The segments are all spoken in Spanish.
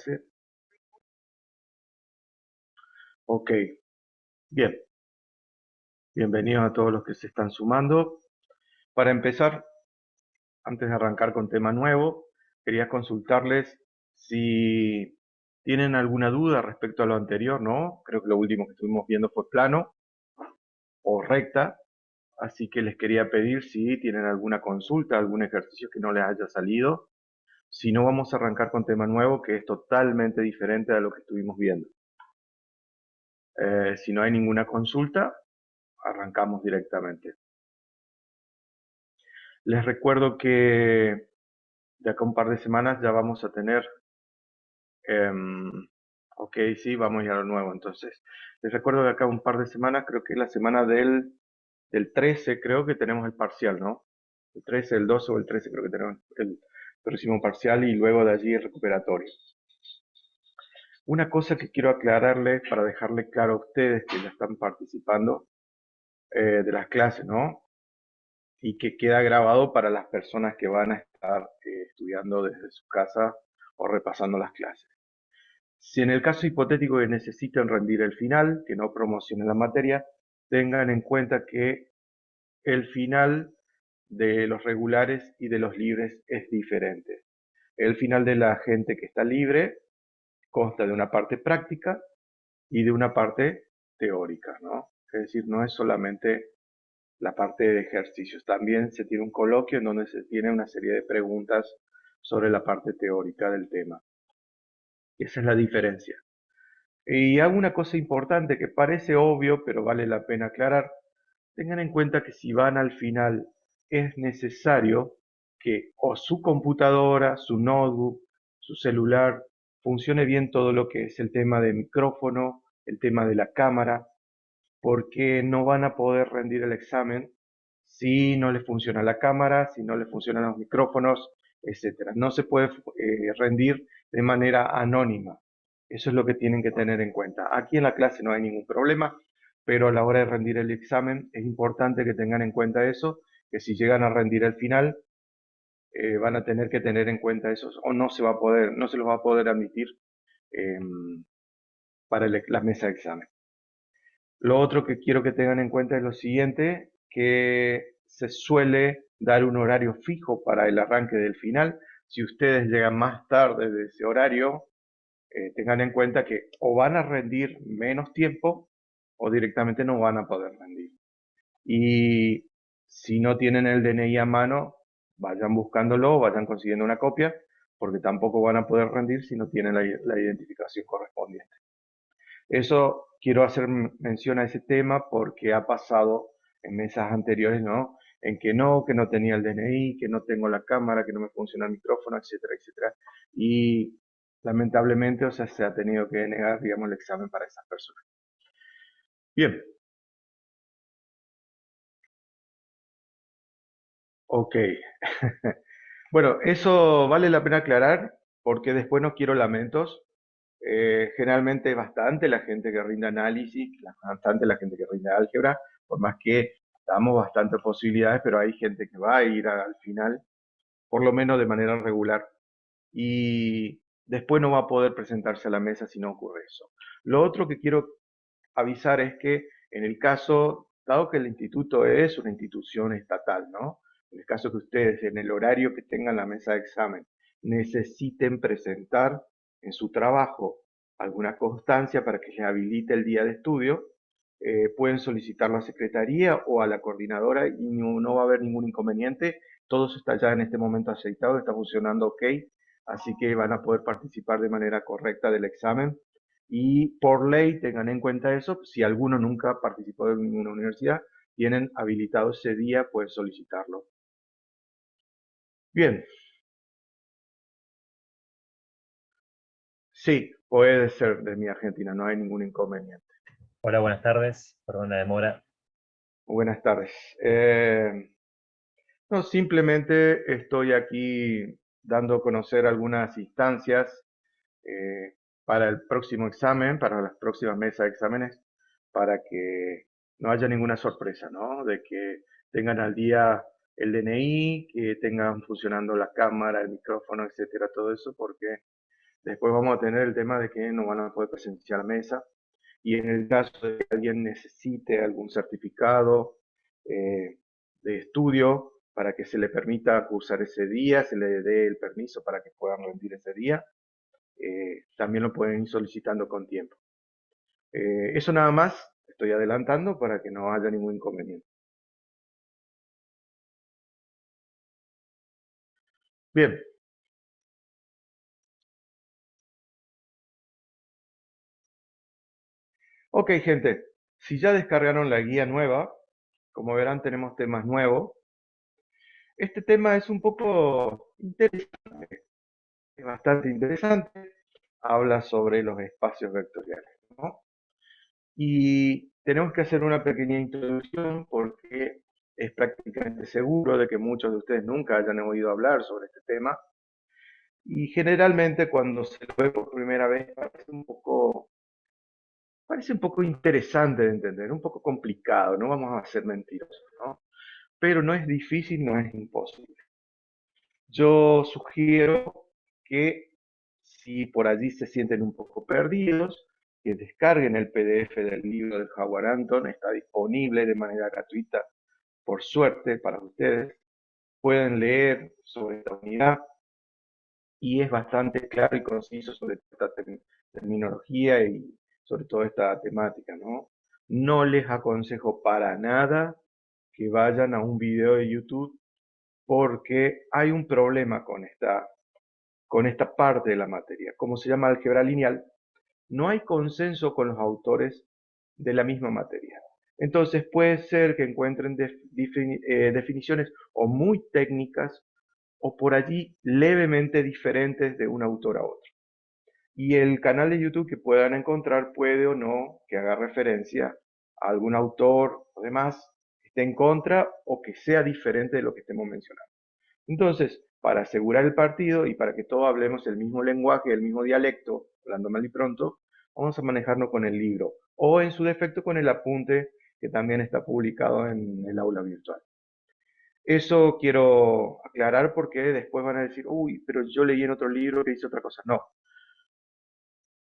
clase. Ok, bien. Bienvenidos a todos los que se están sumando. Para empezar, antes de arrancar con tema nuevo, quería consultarles si tienen alguna duda respecto a lo anterior, ¿no? Creo que lo último que estuvimos viendo fue plano o recta, así que les quería pedir si tienen alguna consulta, algún ejercicio que no les haya salido. Si no, vamos a arrancar con tema nuevo, que es totalmente diferente a lo que estuvimos viendo. Si no hay ninguna consulta, arrancamos directamente. Les recuerdo que de acá un par de semanas ya vamos a tener, ok, sí, vamos ya a lo nuevo entonces. Les recuerdo que acá un par de semanas, creo que es la semana del 13, creo que tenemos el parcial, ¿no? El 13, el 12 o el 13 creo que tenemos el próximo parcial y luego de allí el recuperatorio. Una cosa que quiero aclararles para dejarle claro a ustedes que ya están participando de las clases, ¿no? Y que queda grabado para las personas que van a estar estudiando desde su casa o repasando las clases. Si en el caso hipotético que necesiten rendir el final, que no promocionen la materia, tengan en cuenta que el final de los regulares y de los libres es diferente. El final de la gente que está libre consta de una parte práctica y de una parte teórica, ¿no? Es decir, no es solamente la parte de ejercicios, también se tiene un coloquio en donde se tiene una serie de preguntas sobre la parte teórica del tema. Esa es la diferencia. Y hago una cosa importante que parece obvio, pero vale la pena aclarar. Tengan en cuenta que si van al final, es necesario que o su computadora, su notebook, su celular, funcione bien todo lo que es el tema de micrófono, el tema de la cámara, porque no van a poder rendir el examen si no les funciona la cámara, si no les funcionan los micrófonos, etcétera. No se puede rendir de manera anónima. Eso es lo que tienen que tener en cuenta. Aquí en la clase no hay ningún problema, pero a la hora de rendir el examen es importante que tengan en cuenta eso, que si llegan a rendir el final, van a tener que tener en cuenta eso, o no se va a poder, no se los va a poder admitir eh, para la mesa de examen. Lo otro que quiero que tengan en cuenta es lo siguiente, que se suele dar un horario fijo para el arranque del final. Si ustedes llegan más tarde de ese horario, tengan en cuenta que o van a rendir menos tiempo o directamente no van a poder rendir. Y si no tienen el DNI a mano, vayan buscándolo, vayan consiguiendo una copia, porque tampoco van a poder rendir si no tienen la identificación correspondiente. Eso quiero hacer mención a ese tema porque ha pasado en mesas anteriores, ¿no? En que no tenía el DNI, que no tengo la cámara, que no me funciona el micrófono, etcétera, etcétera. Y lamentablemente, o sea, se ha tenido que negar, digamos, el examen para esas personas. Bien, ok. Bueno, eso vale la pena aclarar porque después no quiero lamentos. Generalmente es bastante la gente que rinde análisis, bastante la gente que rinde álgebra, por más que damos bastantes posibilidades, pero hay gente que va a ir al final, por lo menos de manera regular, y después no va a poder presentarse a la mesa si no ocurre eso. Lo otro que quiero avisar es que en el caso, dado que el instituto es una institución estatal, ¿no? En el caso que ustedes en el horario que tengan la mesa de examen necesiten presentar en su trabajo alguna constancia para que les habilite el día de estudio, pueden solicitarlo a la secretaría o a la coordinadora y no va a haber ningún inconveniente. Todo eso está ya en este momento aceitado, está funcionando ok, así que van a poder participar de manera correcta del examen y por ley tengan en cuenta eso, si alguno nunca participó de ninguna universidad, tienen habilitado ese día, pueden solicitarlo. Bien, sí, puede ser de mi Argentina, no hay ningún inconveniente. Hola, buenas tardes. Perdón la demora. Buenas tardes. No, simplemente estoy aquí dando a conocer algunas instancias eh, para el próximo examen, para las próximas mesas de exámenes, para que no haya ninguna sorpresa, ¿no? De que tengan al día el DNI, que tengan funcionando la cámara, el micrófono, etcétera, todo eso, porque Después vamos a tener el tema de que no van a poder presenciar mesa. Y en el caso de que alguien necesite algún certificado de estudio para que se le permita cursar ese día, se le dé el permiso para que puedan rendir ese día, también lo pueden ir solicitando con tiempo. Eso nada más, estoy adelantando para que no haya ningún inconveniente. Bien. Ok, gente, si ya descargaron la guía nueva, como verán tenemos temas nuevos. Este tema es un poco interesante, es bastante interesante. Habla sobre los espacios vectoriales, ¿no? Y tenemos que hacer una pequeña introducción porque es prácticamente seguro de que muchos de ustedes nunca hayan oído hablar sobre este tema. Y generalmente cuando se lo ve por primera vez parece un poco interesante de entender, un poco complicado, no vamos a ser mentirosos, ¿no? Pero no es difícil, no es imposible. Yo sugiero que si por allí se sienten un poco perdidos, que descarguen el PDF del libro de Howard Anton, está disponible de manera gratuita, por suerte para ustedes. Pueden leer sobre esta unidad y es bastante claro y conciso sobre esta terminología y sobre toda esta temática, ¿no? No les aconsejo para nada que vayan a un video de YouTube porque hay un problema con esta parte de la materia. Como se llama álgebra lineal, no hay consenso con los autores de la misma materia. Entonces puede ser que encuentren definiciones o muy técnicas o por allí levemente diferentes de un autor a otro. Y el canal de YouTube que puedan encontrar puede o no que haga referencia a algún autor o demás que esté en contra o que sea diferente de lo que estemos mencionando. Entonces, para asegurar el partido y para que todos hablemos el mismo lenguaje, el mismo dialecto, hablando mal y pronto, vamos a manejarnos con el libro o en su defecto con el apunte que también está publicado en el aula virtual. Eso quiero aclarar porque después van a decir, uy, pero yo leí en otro libro que dice otra cosa. No,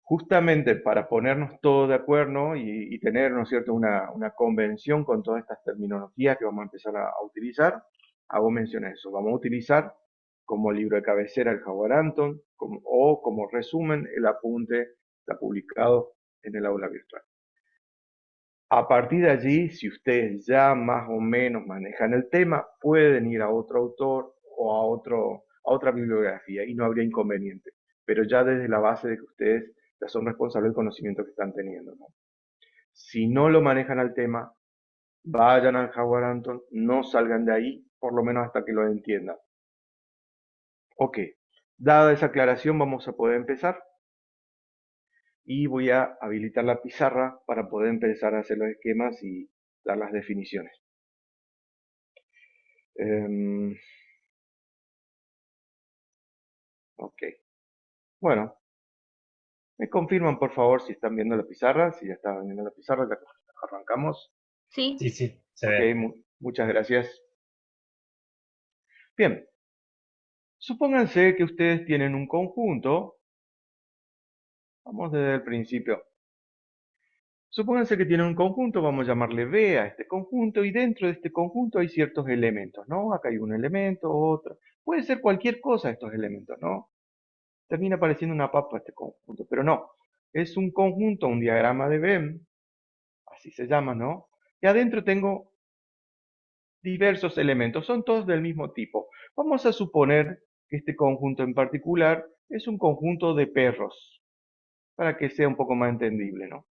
justamente para ponernos todos de acuerdo y tener, ¿no es cierto?, una convención con todas estas terminologías que vamos a empezar a utilizar, hago mención a eso. Vamos a utilizar como libro de cabecera el Howard Anton o como resumen el apunte está publicado en el aula virtual. A partir de allí, si ustedes ya más o menos manejan el tema, pueden ir a otro autor o a otra bibliografía y no habría inconveniente. Pero ya desde la base de que ustedes ya son responsables del conocimiento que están teniendo, ¿no? Si no lo manejan al tema, vayan al Howard Anton, no salgan de ahí, por lo menos hasta que lo entiendan. Ok, dada esa aclaración, vamos a poder empezar. Y voy a habilitar la pizarra para poder empezar a hacer los esquemas y dar las definiciones. Ok, bueno, me confirman por favor si están viendo la pizarra, si ya estaban viendo la pizarra, ya arrancamos. Sí, sí, se Ok, ve. muchas gracias. Bien, supónganse que ustedes tienen un conjunto, vamos desde el principio. Supónganse que tienen un conjunto, vamos a llamarle B a este conjunto, y dentro de este conjunto hay ciertos elementos, ¿no? Acá hay un elemento, otro. Puede ser cualquier cosa estos elementos, ¿no? Termina pareciendo una papa este conjunto, pero no. Es un conjunto, un diagrama de Venn, así se llama, ¿no? Y adentro tengo diversos elementos, son todos del mismo tipo. Vamos a suponer que este conjunto en particular es un conjunto de perros, para que sea un poco más entendible, ¿no?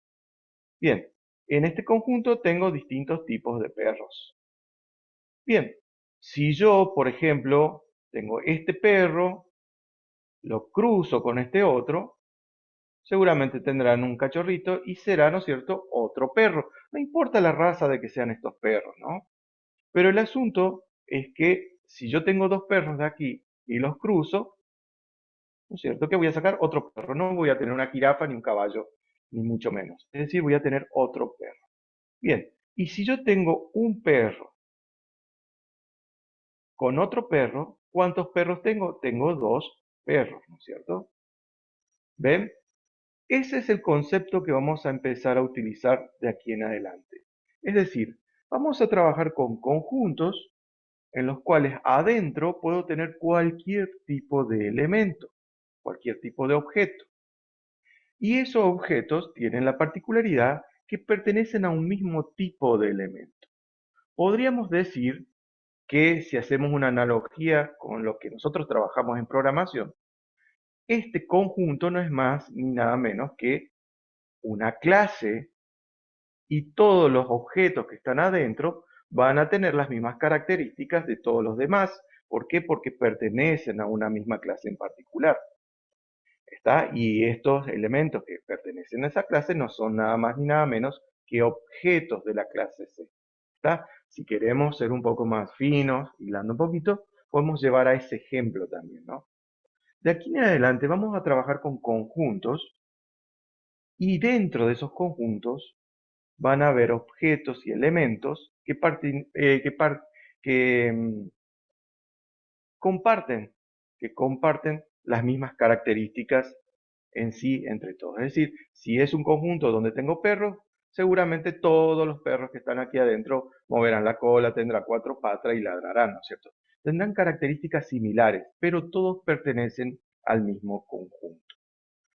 Bien, en este conjunto tengo distintos tipos de perros. Bien, si yo, por ejemplo, tengo este perro, lo cruzo con este otro, seguramente tendrán un cachorrito y será, ¿no es cierto?, otro perro. No importa la raza de que sean estos perros, ¿no? Pero el asunto es que si yo tengo dos perros de aquí y los cruzo, ¿no es cierto?, que voy a sacar otro perro. No voy a tener una jirafa ni un caballo, ni mucho menos. Es decir, voy a tener otro perro. Bien, y si yo tengo un perro con otro perro, ¿cuántos perros tengo? Tengo dos perros, ¿no es cierto? ¿Ven? Ese es el concepto que vamos a empezar a utilizar de aquí en adelante. Es decir, vamos a trabajar con conjuntos en los cuales adentro puedo tener cualquier tipo de elemento, cualquier tipo de objeto. Y esos objetos tienen la particularidad que pertenecen a un mismo tipo de elemento. Podríamos decir que si hacemos una analogía con lo que nosotros trabajamos en programación, este conjunto no es más ni nada menos que una clase y todos los objetos que están adentro van a tener las mismas características de todos los demás. ¿Por qué? Porque pertenecen a una misma clase en particular. ¿Está? Y estos elementos que pertenecen a esa clase no son nada más ni nada menos que objetos de la clase C. ¿Está? Si queremos ser un poco más finos, hilando un poquito, podemos llevar a ese ejemplo también, ¿no? De aquí en adelante vamos a trabajar con conjuntos y dentro de esos conjuntos van a haber objetos y elementos que comparten, que comparten las mismas características en sí entre todos. Es decir, si es un conjunto donde tengo perros, seguramente todos los perros que están aquí adentro moverán la cola, tendrán cuatro patas y ladrarán, ¿no es cierto? Tendrán características similares, pero todos pertenecen al mismo conjunto.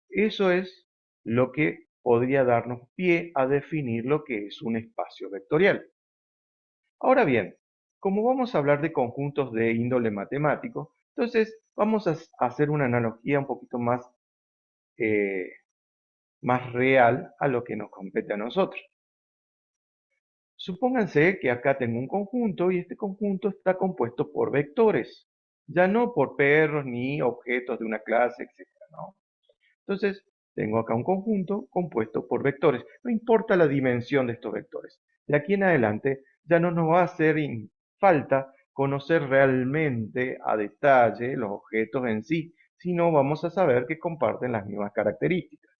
Eso es lo que podría darnos pie a definir lo que es un espacio vectorial. Ahora bien, como vamos a hablar de conjuntos de índole matemático, entonces vamos a hacer una analogía un poquito eh, más real a lo que nos compete a nosotros. Supónganse que acá tengo un conjunto y este conjunto está compuesto por vectores, ya no por perros ni objetos de una clase, etcétera, ¿no? Entonces, tengo acá un conjunto compuesto por vectores. No importa la dimensión de estos vectores. De aquí en adelante ya no nos va a hacer falta conocer realmente a detalle los objetos en sí, sino vamos a saber que comparten las mismas características.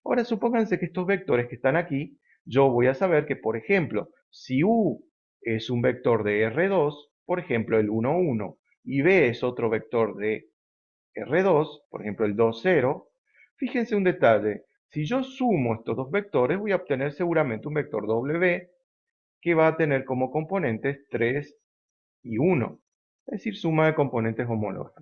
Ahora, supónganse que estos vectores que están aquí, yo voy a saber que, por ejemplo, si U es un vector de R2, por ejemplo, el 1, 1, y B es otro vector de R2, por ejemplo el 2, 0, fíjense un detalle, si yo sumo estos dos vectores voy a obtener seguramente un vector W que va a tener como componentes 3 y 1, es decir, suma de componentes homólogas.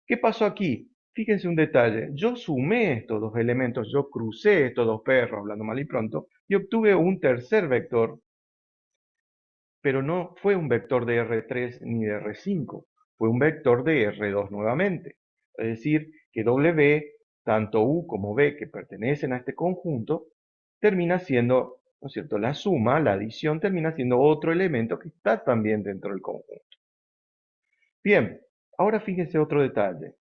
¿Qué pasó aquí? Fíjense un detalle, yo sumé estos dos elementos, yo crucé estos dos perros, hablando mal y pronto, y obtuve un tercer vector, pero no fue un vector de R3 ni de R5, fue un vector de R2 nuevamente. Es decir, que W, tanto U como B, que pertenecen a este conjunto, termina siendo, ¿no es cierto?, la suma, la adición, termina siendo otro elemento que está también dentro del conjunto. Bien, ahora fíjense otro detalle.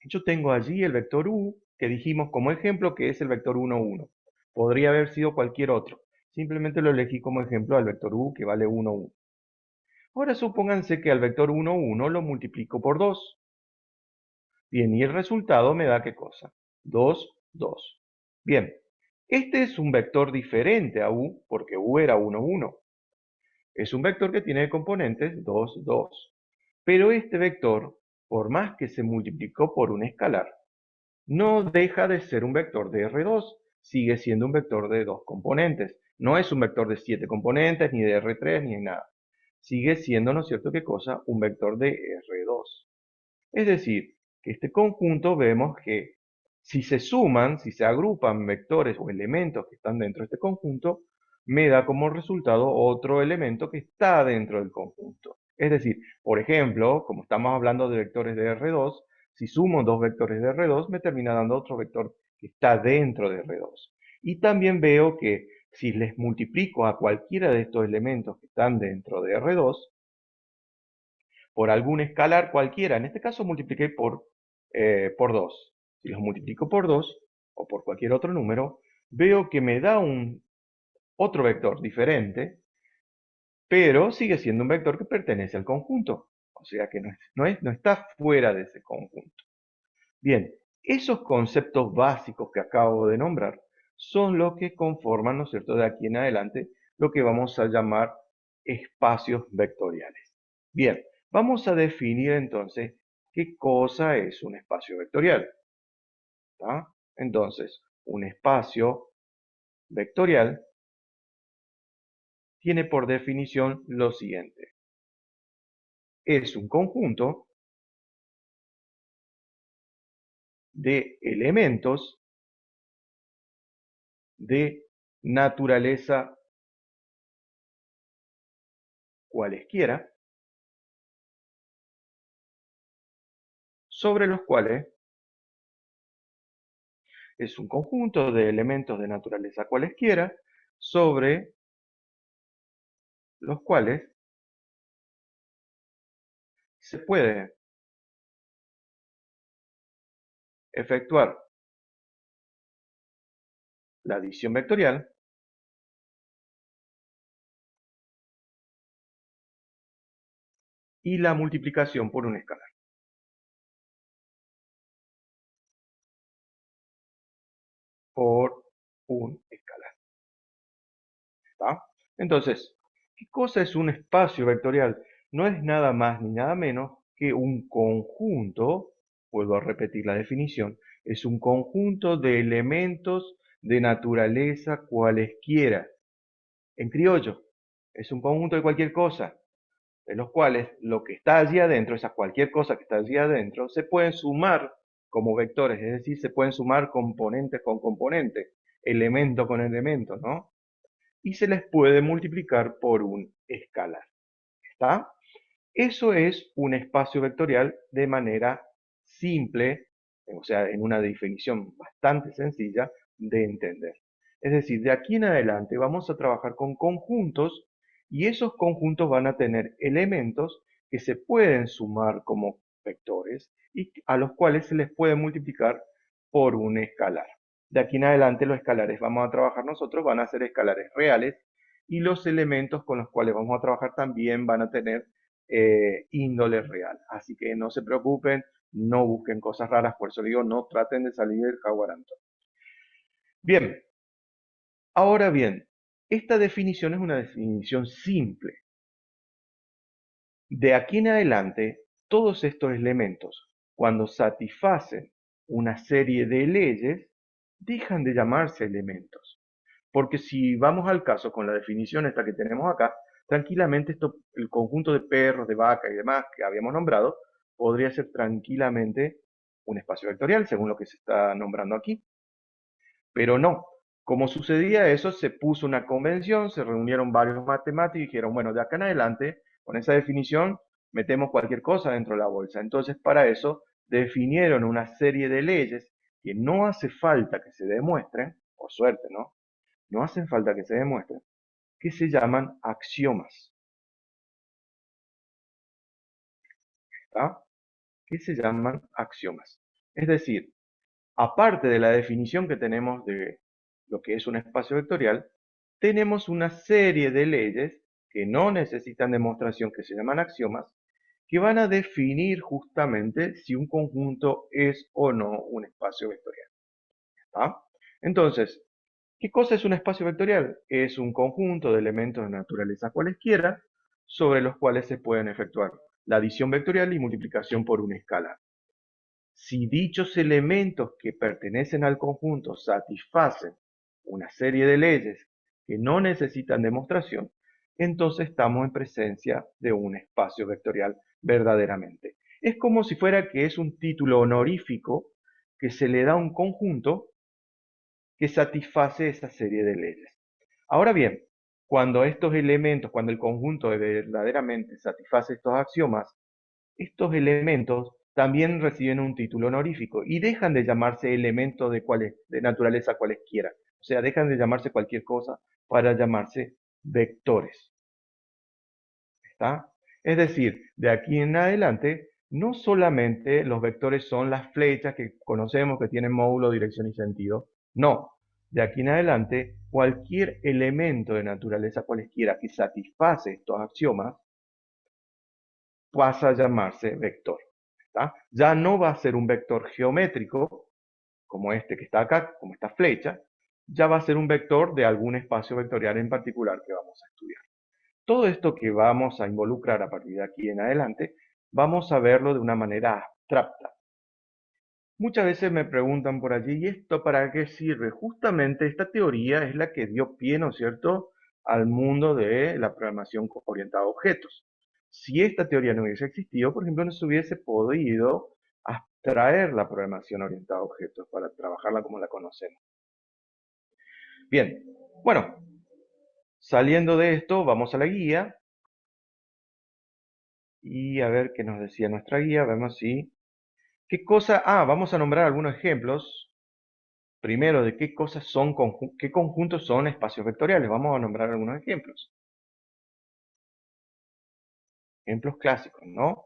Yo tengo allí el vector U, que dijimos como ejemplo que es el vector 1, 1. Podría haber sido cualquier otro. Simplemente lo elegí como ejemplo al vector U, que vale 1, 1. Ahora supónganse que al vector 1, 1 lo multiplico por 2. Bien, y el resultado me da ¿qué cosa? 2, 2. Bien, este es un vector diferente a U, porque U era 1, 1. Es un vector que tiene componentes 2, 2. Pero este vector, por más que se multiplicó por un escalar, no deja de ser un vector de R2, sigue siendo un vector de 2 componentes. No es un vector de 7 componentes, ni de R3, ni de nada. Sigue siendo, ¿no es cierto qué cosa? Un vector de R2. Es decir, que este conjunto vemos que si se suman, si se agrupan vectores o elementos que están dentro de este conjunto, me da como resultado otro elemento que está dentro del conjunto. Es decir, por ejemplo, como estamos hablando de vectores de R2, si sumo dos vectores de R2, me termina dando otro vector que está dentro de R2. Y también veo que si les multiplico a cualquiera de estos elementos que están dentro de R2, por algún escalar cualquiera, en este caso multipliqué por 2. Si los multiplico por 2 o por cualquier otro número, veo que me da otro vector diferente, pero sigue siendo un vector que pertenece al conjunto. O sea que no está fuera de ese conjunto. Bien, esos conceptos básicos que acabo de nombrar son los que conforman, ¿no es cierto?, de aquí en adelante, lo que vamos a llamar espacios vectoriales. Bien, vamos a definir entonces qué cosa es un espacio vectorial. ¿Está? Entonces, un espacio vectorial tiene por definición lo siguiente. Es un conjunto de elementos de naturaleza cualesquiera sobre los cuales es un conjunto de elementos de naturaleza cualesquiera sobre los cuales se puede efectuar la adición vectorial y la multiplicación por un escalar. Por un escalar. ¿Está? Entonces, ¿qué cosa es un espacio vectorial? No es nada más ni nada menos que un conjunto, vuelvo a repetir la definición, es un conjunto de elementos de naturaleza cualesquiera. En criollo, es un conjunto de cualquier cosa, de los cuales lo que está allí adentro, esa cualquier cosa que está allí adentro, se pueden sumar como vectores, es decir, se pueden sumar componentes con componentes, elemento con elemento, ¿no? Y se les puede multiplicar por un escalar. ¿Está? Eso es un espacio vectorial de manera simple, o sea, en una definición bastante sencilla de entender. Es decir, de aquí en adelante vamos a trabajar con conjuntos y esos conjuntos van a tener elementos que se pueden sumar como vectores y a los cuales se les puede multiplicar por un escalar. De aquí en adelante los escalares vamos a trabajar nosotros van a ser escalares reales y los elementos con los cuales vamos a trabajar también van a tener índole real. Así que no se preocupen, no busquen cosas raras, por eso digo, no traten de salir del jaguaranto. Bien, ahora bien, esta definición es una definición simple. De aquí en adelante, todos estos elementos, cuando satisfacen una serie de leyes, dejan de llamarse elementos. Porque si vamos al caso con la definición esta que tenemos acá, tranquilamente el conjunto de perros, de vacas y demás que habíamos nombrado, podría ser tranquilamente un espacio vectorial, según lo que se está nombrando aquí. Pero no, como sucedía eso, se puso una convención, se reunieron varios matemáticos y dijeron, bueno, de acá en adelante, con esa definición, metemos cualquier cosa dentro de la bolsa. Entonces, para eso, definieron una serie de leyes que no hace falta que se demuestren, por suerte, ¿no? No hacen falta que se demuestren, que se llaman axiomas. ¿Está? Que se llaman axiomas. Es decir, aparte de la definición que tenemos de lo que es un espacio vectorial, tenemos una serie de leyes que no necesitan demostración, que se llaman axiomas, que van a definir justamente si un conjunto es o no un espacio vectorial. ¿Está? Entonces, ¿qué cosa es un espacio vectorial? Es un conjunto de elementos de naturaleza cualesquiera sobre los cuales se pueden efectuar la adición vectorial y multiplicación por una escala. Si dichos elementos que pertenecen al conjunto satisfacen una serie de leyes que no necesitan demostración, entonces estamos en presencia de un espacio vectorial verdaderamente. Es como si fuera que es un título honorífico que se le da a un conjunto que satisface esa serie de leyes. Ahora bien, cuando estos elementos, cuando el conjunto verdaderamente satisface estos axiomas, estos elementos también reciben un título honorífico y dejan de llamarse elementos de naturaleza cualesquiera. O sea, dejan de llamarse cualquier cosa para llamarse vectores. ¿Está? Es decir, de aquí en adelante, no solamente los vectores son las flechas que conocemos que tienen módulo, dirección y sentido. No, de aquí en adelante, cualquier elemento de naturaleza cualesquiera que satisface estos axiomas pasa a llamarse vector. ¿Está? Ya no va a ser un vector geométrico, como este que está acá, como esta flecha, ya va a ser un vector de algún espacio vectorial en particular que vamos a estudiar. Todo esto que vamos a involucrar a partir de aquí en adelante, vamos a verlo de una manera abstracta. Muchas veces me preguntan por allí, ¿y esto para qué sirve? Justamente esta teoría es la que dio pie, ¿no es cierto?, al mundo de la programación orientada a objetos. Si esta teoría no hubiese existido, por ejemplo, no se hubiese podido abstraer la programación orientada a objetos para trabajarla como la conocemos. Bien, bueno, saliendo de esto, vamos a la guía y a ver qué nos decía nuestra guía. Vemos si, qué cosa, vamos a nombrar algunos ejemplos. Primero, de qué cosas son, qué conjuntos son espacios vectoriales. Vamos a nombrar algunos ejemplos. Ejemplos clásicos, ¿no?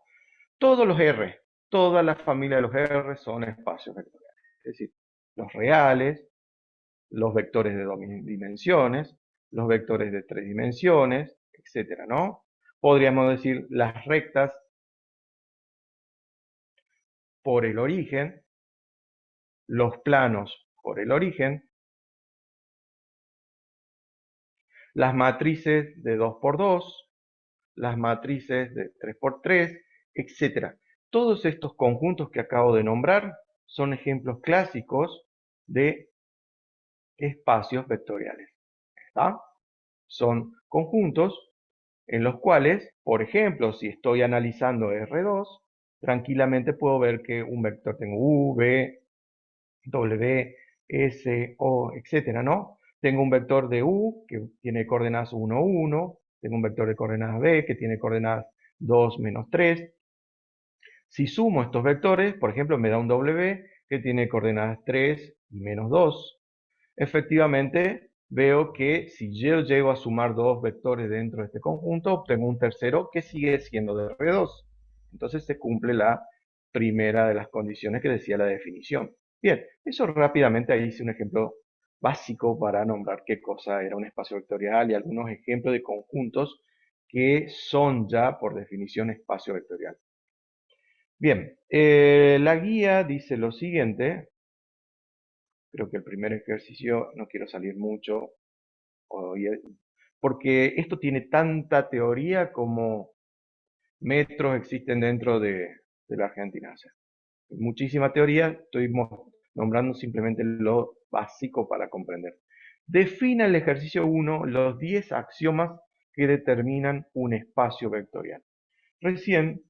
Todos los R, toda la familia de los R son espacios vectoriales. Es decir, los reales, los vectores de dos dimensiones, los vectores de tres dimensiones, etcétera, ¿no? Podríamos decir las rectas por el origen, los planos por el origen, las matrices de 2 por 2, las matrices de 3 por 3, etcétera. Todos estos conjuntos que acabo de nombrar son ejemplos clásicos de espacios vectoriales. ¿Está? Son conjuntos en los cuales, por ejemplo, si estoy analizando R2, tranquilamente puedo ver que un vector tengo U, V, W, S, O, etcétera, ¿no? Tengo un vector de U que tiene coordenadas 1, 1, tengo un vector de coordenadas B que tiene coordenadas 2, menos 3. Si sumo estos vectores, por ejemplo, me da un W que tiene coordenadas 3 y menos 2. Efectivamente, veo que si yo llego a sumar dos vectores dentro de este conjunto, obtengo un tercero que sigue siendo de R2. Entonces se cumple la primera de las condiciones que decía la definición. Bien, eso rápidamente ahí hice un ejemplo básico para nombrar qué cosa era un espacio vectorial y algunos ejemplos de conjuntos que son ya por definición espacio vectorial. Bien, la guía dice lo siguiente. Creo que el primer ejercicio, no quiero salir mucho, porque esto tiene tanta teoría como metros existen dentro de la Argentina. O sea, muchísima teoría, estoy nombrando simplemente lo básico para comprender. Defina el ejercicio 1 los 10 axiomas que determinan un espacio vectorial. Recién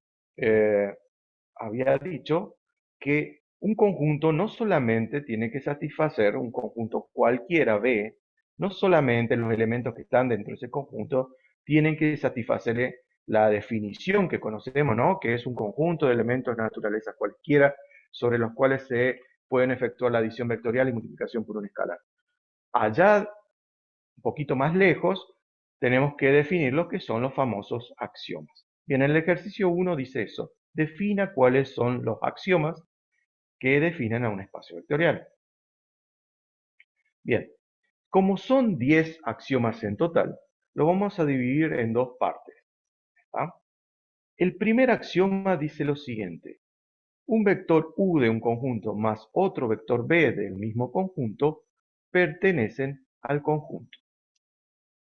había dicho que un conjunto no solamente tiene que satisfacer un conjunto cualquiera B, no solamente los elementos que están dentro de ese conjunto tienen que satisfacer la definición que conocemos, ¿no? Que es un conjunto de elementos de naturaleza cualquiera sobre los cuales se pueden efectuar la adición vectorial y multiplicación por un escalar. Allá, un poquito más lejos, tenemos que definir lo que son los famosos axiomas. Bien, el ejercicio 1 dice eso. Defina cuáles son los axiomas que definen a un espacio vectorial. Bien, como son 10 axiomas en total, lo vamos a dividir en dos partes. ¿Está? El primer axioma dice lo siguiente. Un vector U de un conjunto más otro vector B del mismo conjunto pertenecen al conjunto.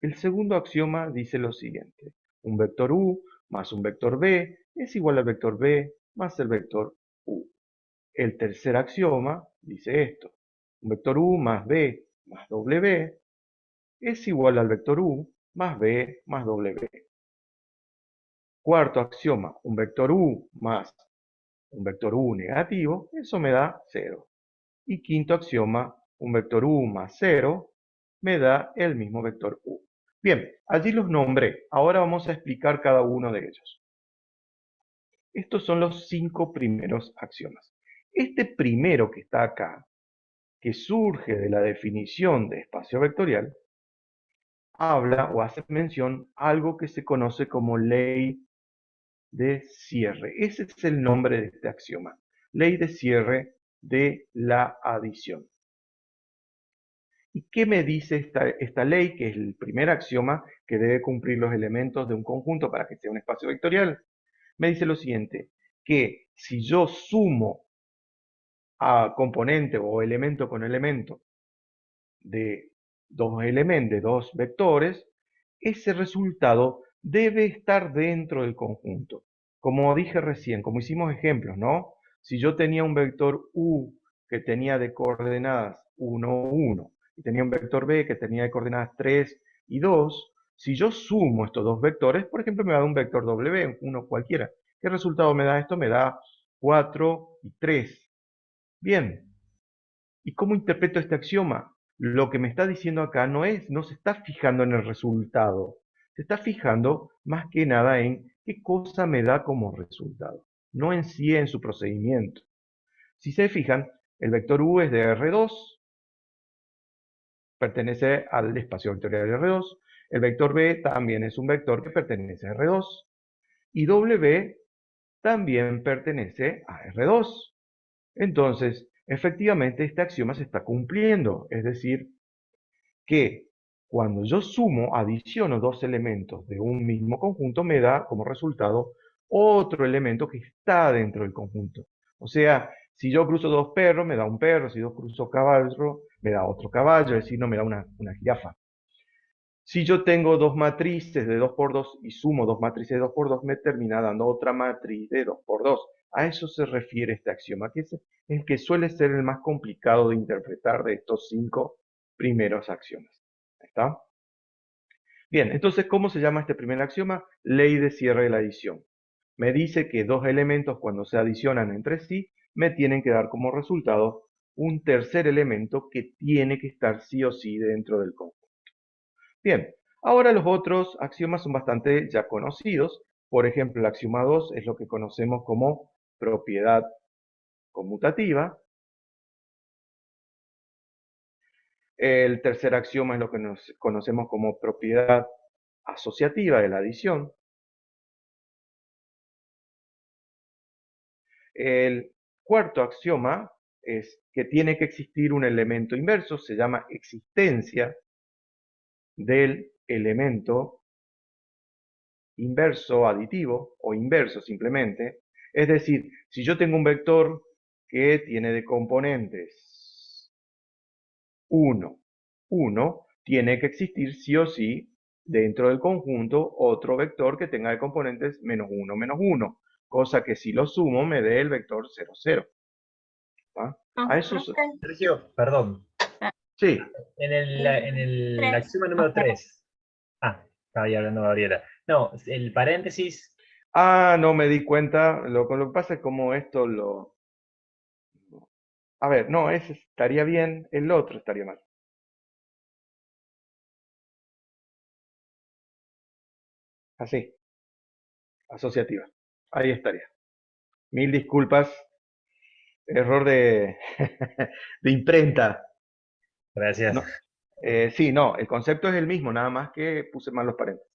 El segundo axioma dice lo siguiente. Un vector U más un vector B es igual al vector B más el vector U. El tercer axioma dice esto. Un vector U más B más W es igual al vector U más B más W. Cuarto axioma. Un vector U más un vector U negativo, eso me da 0. Y quinto axioma. Un vector U más 0 me da el mismo vector U. Bien, allí los nombré. Ahora vamos a explicar cada uno de ellos. Estos son los 5 primeros axiomas. Este primero que está acá, que surge de la definición de espacio vectorial, habla o hace mención a algo que se conoce como ley de cierre. Ese es el nombre de este axioma. Ley de cierre de la adición. ¿Y qué me dice esta ley, que es el primer axioma que debe cumplir los elementos de un conjunto para que sea un espacio vectorial? Me dice lo siguiente, que si yo sumo a componente o elemento con elemento de dos vectores, ese resultado debe estar dentro del conjunto. Como dije recién, como hicimos ejemplos, ¿no? si yo tenía un vector u que tenía de coordenadas 1, 1, y tenía un vector b que tenía de coordenadas 3 y 2, si yo sumo estos dos vectores, por ejemplo, me da un vector w, uno cualquiera. ¿Qué resultado me da esto? Me da 4 y 3. Bien, ¿y cómo interpreto este axioma? Lo que me está diciendo acá no se está fijando en el resultado, se está fijando más que nada en qué cosa me da como resultado, no en sí en su procedimiento. Si se fijan, el vector u es de R2, pertenece al espacio vectorial de R2, el vector b también es un vector que pertenece a R2, y w también pertenece a R2. Entonces, efectivamente, este axioma se está cumpliendo, es decir, que cuando yo sumo, adiciono dos elementos de un mismo conjunto, me da como resultado otro elemento que está dentro del conjunto. O sea, si yo cruzo dos perros, me da un perro, si yo cruzo caballo, me da otro caballo, es decir, no me da una jirafa. Si yo tengo dos matrices de 2 por 2 y sumo dos matrices de 2 por 2, me termina dando otra matriz de 2 por 2. A eso se refiere este axioma, que es el que suele ser el más complicado de interpretar de estos 5 primeros axiomas. ¿Está? Bien, entonces, ¿cómo se llama este primer axioma? Ley de cierre de la adición. Me dice que dos elementos cuando se adicionan entre sí, me tienen que dar como resultado un tercer elemento que tiene que estar sí o sí dentro del conjunto. Bien, ahora los otros axiomas son bastante ya conocidos. Por ejemplo, el axioma 2 es lo que conocemos como propiedad conmutativa. El tercer axioma es lo que nos conocemos como propiedad asociativa de la adición. El cuarto axioma es que tiene que existir un elemento inverso, se llama existencia del elemento inverso aditivo o inverso simplemente. Es decir, si yo tengo un vector que tiene de componentes 1, 1, tiene que existir sí o sí dentro del conjunto otro vector que tenga de componentes menos 1, cosa que si lo sumo me dé el vector 0, 0. ¿Va? A eso, Profe, Sergio, perdón. sí. En el axioma número 3. Ah, estaba ahí hablando Gabriela. No, el paréntesis. Ah, no me di cuenta. Lo que pasa es como esto lo... A ver, no, ese estaría bien, el otro estaría mal. Así, asociativa. Ahí estaría. Mil disculpas. Error de, de imprenta. Gracias. No, sí, no, el concepto es el mismo, nada más que puse mal los paréntesis.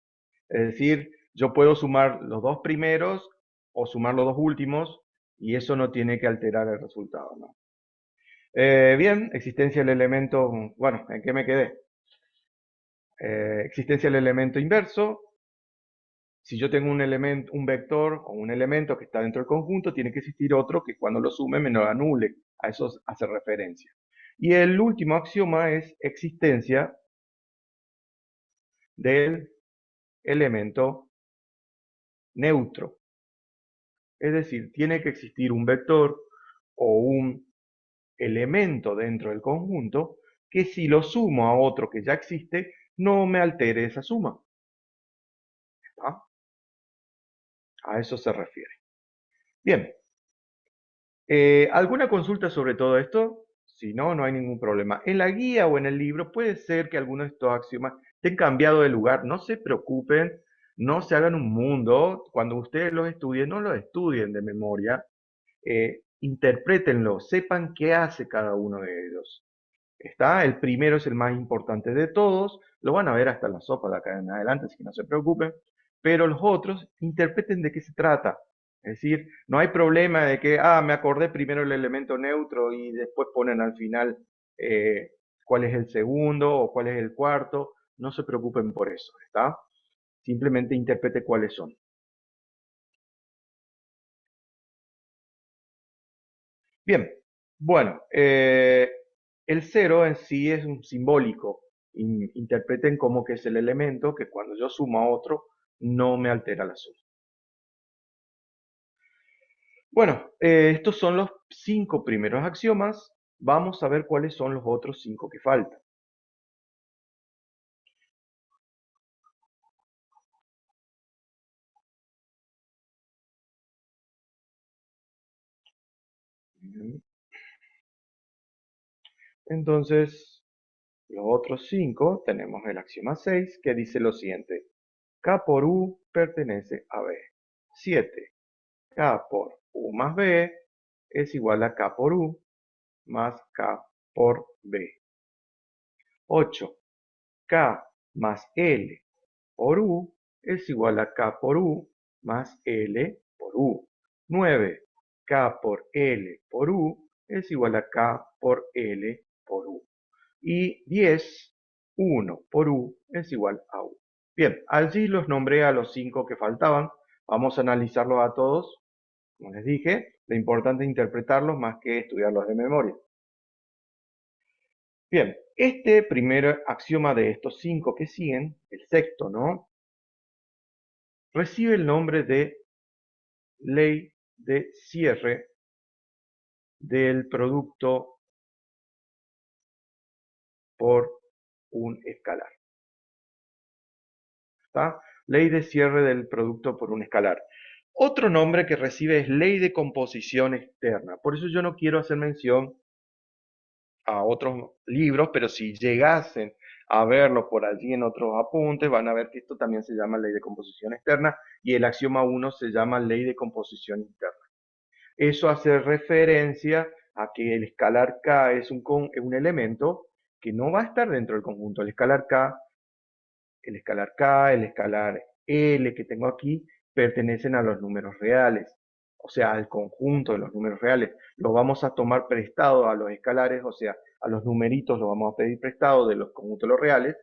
Es decir, yo puedo sumar los dos primeros o sumar los dos últimos y eso no tiene que alterar el resultado, ¿no? Bien, existencia del elemento, bueno, ¿en qué me quedé? Existencia del elemento inverso. Si yo tengo un elemento, un vector o un elemento que está dentro del conjunto, tiene que existir otro que cuando lo sume me lo anule. A eso hace referencia. Y el último axioma es existencia del elemento neutro. Es decir, tiene que existir un vector o un elemento dentro del conjunto que si lo sumo a otro que ya existe, no me altere esa suma. ¿Está? A eso se refiere. Bien. ¿Alguna consulta sobre todo esto? Si no, no hay ningún problema. En la guía o en el libro puede ser que algunos de estos axiomas estén cambiados de lugar. No se preocupen, no se hagan un mundo. Cuando ustedes los estudien, no los estudien de memoria. Interprétenlo, sepan qué hace cada uno de ellos. ¿Está? El primero es el más importante de todos. Lo van a ver hasta en la sopa de acá en adelante, así que no se preocupen. Pero los otros, interpreten de qué se trata. Es decir, no hay problema de que, me acordé primero el elemento neutro y después ponen al final cuál es el segundo o cuál es el cuarto. No se preocupen por eso, ¿está? Simplemente interprete cuáles son. Bien, bueno, el cero en sí es un simbólico. Interpreten como que es el elemento que cuando yo sumo a otro no me altera la suma. Bueno, estos son los 5 primeros axiomas. Vamos a ver cuáles son los otros 5 que faltan. Entonces, los otros 5 tenemos el axioma 6 que dice lo siguiente. K por U pertenece a B. 7. K por U más B es igual a K por U más K por B. 8. K más L por U es igual a K por U más L por U. 9. K por L por U es igual a K por L por U. Y 10, 1 por U es igual a U. Bien, allí los nombré a los 5 que faltaban. Vamos a analizarlos a todos. Como les dije, lo importante es interpretarlos más que estudiarlos de memoria. Bien, este primer axioma de estos 5 que siguen, el sexto, ¿no? Recibe el nombre de ley de cierre del producto por un escalar. ¿Está? Ley de cierre del producto por un escalar. Otro nombre que recibe es ley de composición externa. Por eso yo no quiero hacer mención a otros libros, pero si llegasen a verlo por allí en otros apuntes, van a ver que esto también se llama ley de composición externa y el axioma 1 se llama ley de composición interna. Eso hace referencia a que el escalar K es un elemento que no va a estar dentro del conjunto. El escalar K, el escalar K, el escalar L que tengo aquí, pertenecen a los números reales, o sea, al conjunto de los números reales. Los vamos a tomar prestado a los escalares, o sea, a los numeritos los vamos a pedir prestado de los conjuntos de los reales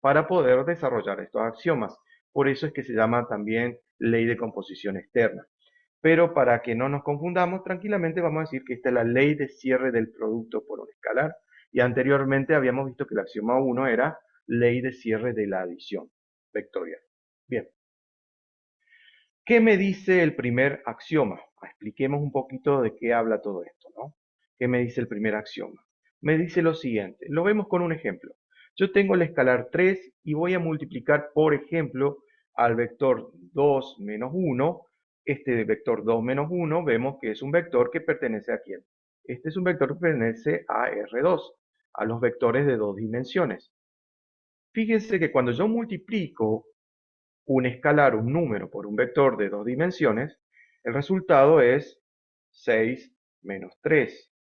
para poder desarrollar estos axiomas. Por eso es que se llama también ley de composición externa. Pero para que no nos confundamos, tranquilamente vamos a decir que esta es la ley de cierre del producto por un escalar. Y anteriormente habíamos visto que el axioma 1 era ley de cierre de la adición vectorial. Bien. ¿Qué me dice el primer axioma? Expliquemos un poquito de qué habla todo esto, ¿no? ¿Qué me dice el primer axioma? Me dice lo siguiente, lo vemos con un ejemplo. Yo tengo el escalar 3 y voy a multiplicar, por ejemplo, al vector 2 menos 1. Este vector 2 menos 1 vemos que es un vector que pertenece a quién. Este es un vector que pertenece a R2, a los vectores de 2 dimensiones. Fíjense que cuando yo multiplico un escalar, un número, por un vector de 2 dimensiones, el resultado es 6 menos 3.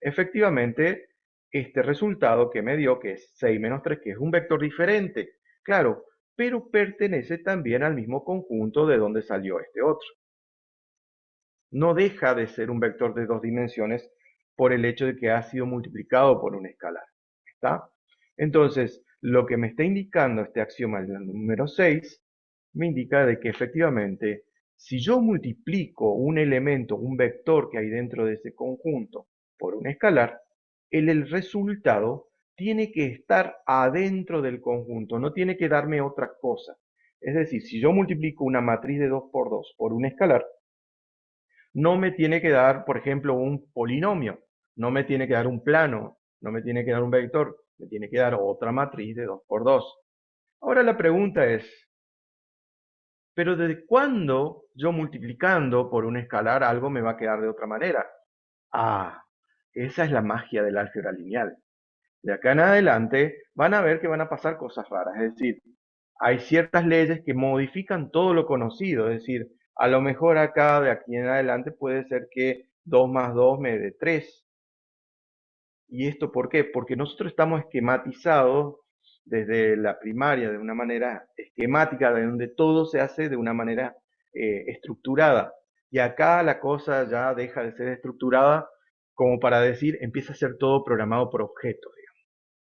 Efectivamente, este resultado que me dio, que es 6 menos 3, que es un vector diferente, claro, pero pertenece también al mismo conjunto de donde salió este otro. No deja de ser un vector de 2 dimensiones por el hecho de que ha sido multiplicado por un escalar. ¿Está? Entonces, lo que me está indicando este axioma del número 6 me indica de que efectivamente, si yo multiplico un elemento, un vector que hay dentro de ese conjunto por un escalar, el resultado tiene que estar adentro del conjunto, no tiene que darme otra cosa. Es decir, si yo multiplico una matriz de 2 por 2 por un escalar, no me tiene que dar, por ejemplo, un polinomio, no me tiene que dar un plano, no me tiene que dar un vector, me tiene que dar otra matriz de 2 por 2. Ahora la pregunta es, ¿pero desde cuándo yo multiplicando por un escalar algo me va a quedar de otra manera? Ah, esa es la magia del álgebra lineal. De acá en adelante van a ver que van a pasar cosas raras, es decir, hay ciertas leyes que modifican todo lo conocido, es decir, a lo mejor acá de aquí en adelante puede ser que 2 más 2 me dé 3. ¿Y esto por qué? Porque nosotros estamos esquematizados desde la primaria de una manera esquemática, de donde todo se hace de una manera estructurada. Y acá la cosa ya deja de ser estructurada como para decir, empieza a ser todo programado por objetos.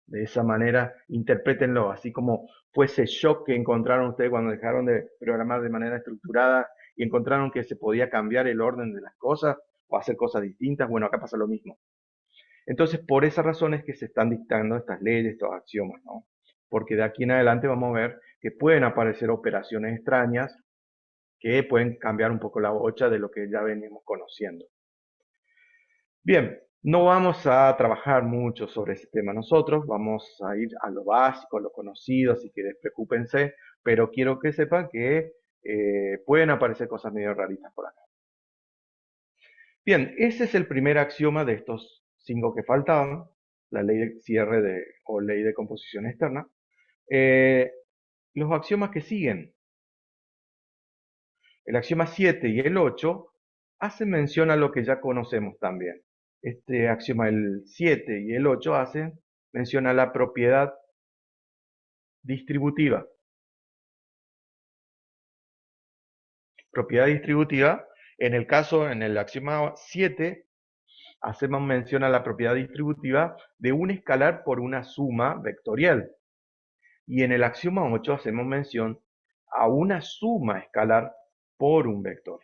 De esa manera, interprétenlo, así como fue ese shock que encontraron ustedes cuando dejaron de programar de manera estructurada y encontraron que se podía cambiar el orden de las cosas o hacer cosas distintas. Bueno, acá pasa lo mismo. Entonces, por esa razón es que se están dictando estas leyes, estos axiomas, ¿no? Porque de aquí en adelante vamos a ver que pueden aparecer operaciones extrañas que pueden cambiar un poco la bocha de lo que ya venimos conociendo. Bien, no vamos a trabajar mucho sobre ese tema nosotros, vamos a ir a lo básico, a lo conocido, así que despreocúpense, pero quiero que sepan que pueden aparecer cosas medio raritas por acá. Bien, ese es el primer axioma de estos 5 que faltaban, la ley de cierre o ley de composición externa. Los axiomas que siguen, el axioma 7 y el 8, hacen mención a lo que ya conocemos también. Este axioma, el 7 y el 8, hacen mención a la propiedad distributiva. Propiedad distributiva, en el axioma 7, hacemos mención a la propiedad distributiva de un escalar por una suma vectorial. Y en el axioma 8 hacemos mención a una suma escalar por un vector.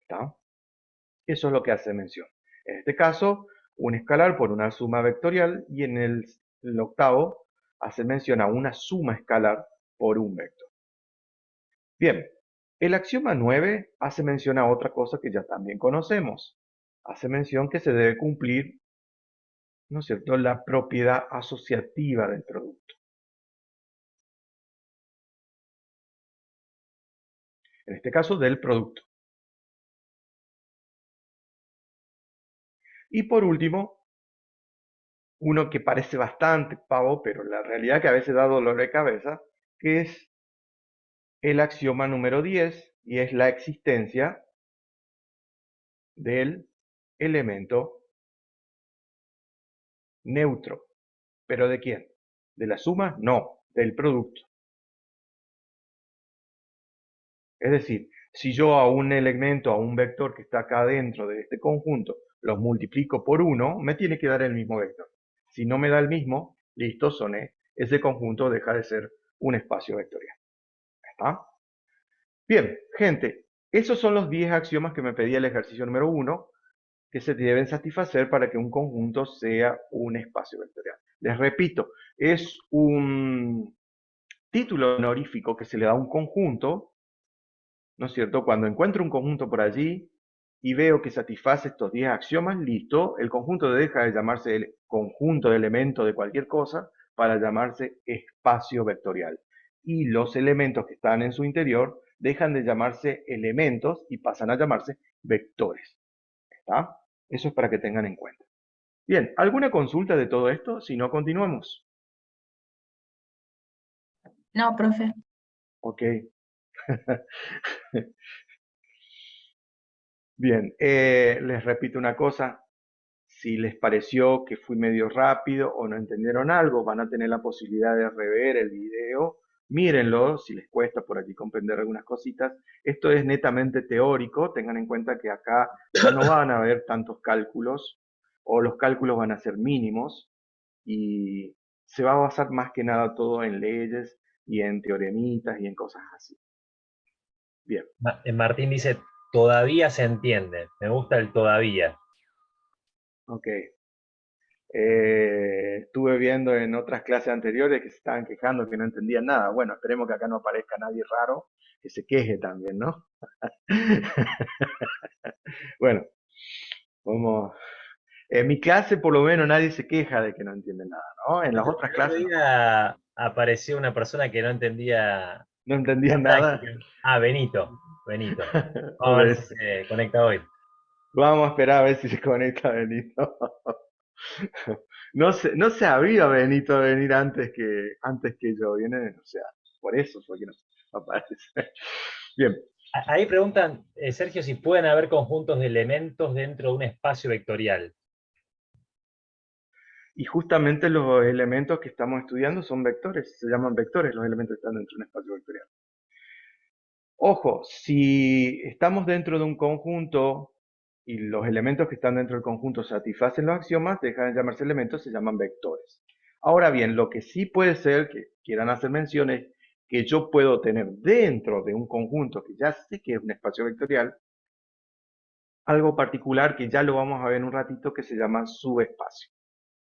¿Está? Eso es lo que hace mención. En este caso, un escalar por una suma vectorial, y en el octavo hace mención a una suma escalar por un vector. Bien, el axioma 9 hace mención a otra cosa que ya también conocemos. Hace mención que se debe cumplir, ¿no es cierto?, la propiedad asociativa del producto. En este caso, del producto. Y por último, uno que parece bastante pavo, pero la realidad que a veces da dolor de cabeza, que es el axioma número 10, y es la existencia del elemento neutro. ¿Pero de quién? ¿De la suma? No, del producto. Es decir, si yo a un elemento, a un vector que está acá dentro de este conjunto, los multiplico por 1, me tiene que dar el mismo vector. Si no me da el mismo, listo, soné. Ese conjunto deja de ser un espacio vectorial. ¿Está? Bien, gente, esos son los 10 axiomas que me pedía el ejercicio número 1, que se deben satisfacer para que un conjunto sea un espacio vectorial. Les repito, es un título honorífico que se le da a un conjunto, ¿no es cierto? Cuando encuentro un conjunto por allí y veo que satisface estos 10 axiomas, listo, el conjunto deja de llamarse el conjunto de elementos de cualquier cosa para llamarse espacio vectorial. Y los elementos que están en su interior dejan de llamarse elementos y pasan a llamarse vectores. ¿Está? Eso es para que tengan en cuenta. Bien, ¿alguna consulta de todo esto? Si no, continuamos. No, profe. Ok. Bien, les repito una cosa. Si les pareció que fui medio rápido o no entendieron algo, van a tener la posibilidad de rever el video. Mírenlo, si les cuesta por aquí comprender algunas cositas. Esto es netamente teórico. Tengan en cuenta que acá ya no van a haber tantos cálculos, o los cálculos van a ser mínimos, y se va a basar más que nada todo en leyes y en teoremitas y en cosas así. Bien. Martín dice, todavía se entiende. Me gusta el todavía. Ok. Estuve viendo en otras clases anteriores que se estaban quejando que no entendían nada. Bueno, esperemos que acá no aparezca nadie raro que se queje también, ¿no? Bueno, vamos. En mi clase por lo menos nadie se queja de que no entiende nada, ¿no? En las otras El otro clases no, día apareció una persona que no entendía no la entendían nada. práctica. Ah, Benito. Vamos a ver Ok. si se conecta hoy. Vamos a esperar a ver si se conecta Benito. No sabía Benito venir antes que yo, viene, o sea, por eso fue que no aparece. Bien, Ahí preguntan, Sergio, si pueden haber conjuntos de elementos dentro de un espacio vectorial. y justamente los elementos que estamos estudiando son vectores, se llaman vectores los elementos que están dentro de un espacio vectorial. Ojo, si estamos dentro de un conjunto y los elementos que están dentro del conjunto satisfacen los axiomas, dejan de llamarse elementos, se llaman vectores. Ahora bien, lo que sí puede ser que quieran hacer mención es que yo puedo tener dentro de un conjunto que ya sé que es un espacio vectorial, algo particular que ya lo vamos a ver en un ratito, que se llama subespacio.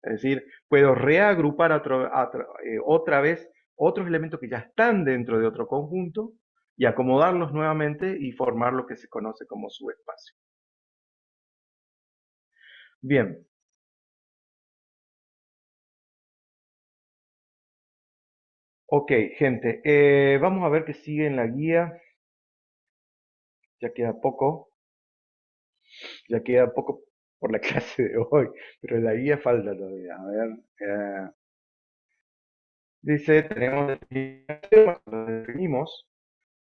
Es decir, puedo reagrupar otra vez otros elementos que ya están dentro de otro conjunto y acomodarlos nuevamente y formar lo que se conoce como subespacio. Bien. Ok, gente, vamos a ver qué sigue en la guía. Ya queda poco. Ya queda poco por la clase de hoy, pero en la guía falta todavía. A ver, dice, tenemos lo definimos.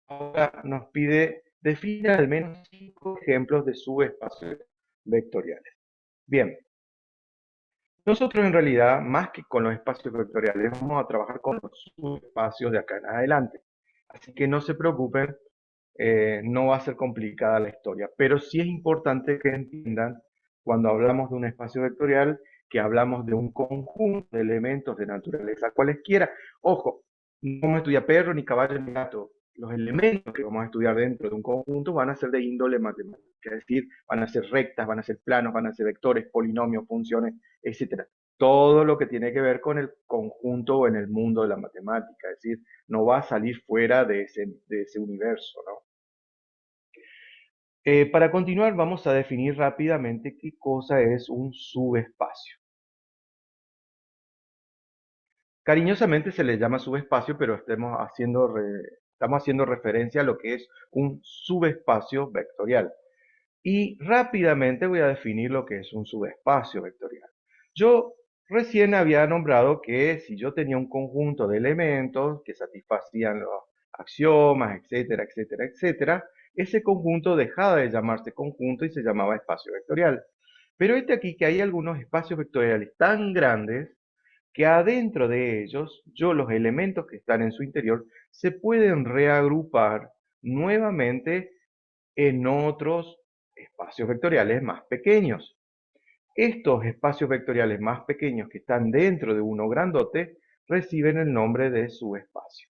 Ahora nos pide, define al menos 5 ejemplos de subespacios vectoriales. Bien, nosotros en realidad, más que con los espacios vectoriales, vamos a trabajar con los subespacios de acá en adelante. Así que no se preocupen, no va a ser complicada la historia, pero sí es importante que entiendan cuando hablamos de un espacio vectorial que hablamos de un conjunto de elementos de naturaleza cualesquiera. Ojo, no vamos a estudiar perro, ni caballo, ni gato. Los elementos que vamos a estudiar dentro de un conjunto van a ser de índole matemática, es decir, van a ser rectas, van a ser planos, van a ser vectores, polinomios, funciones, etcétera. Todo lo que tiene que ver con el conjunto o en el mundo de la matemática, es decir, no va a salir fuera de ese universo, ¿no? Para continuar, vamos a definir rápidamente qué cosa es un subespacio. Cariñosamente se le llama subespacio, pero estamos haciendo referencia a lo que es un subespacio vectorial. Y rápidamente voy a definir lo que es un subespacio vectorial. Yo recién había nombrado que si yo tenía un conjunto de elementos que satisfacían los axiomas, etcétera, etcétera, etcétera, ese conjunto dejaba de llamarse conjunto y se llamaba espacio vectorial. Pero aquí que hay algunos espacios vectoriales tan grandes que adentro de ellos, los elementos que están en su interior, se pueden reagrupar nuevamente en otros espacios vectoriales más pequeños. Estos espacios vectoriales más pequeños que están dentro de uno grandote reciben el nombre de subespacio.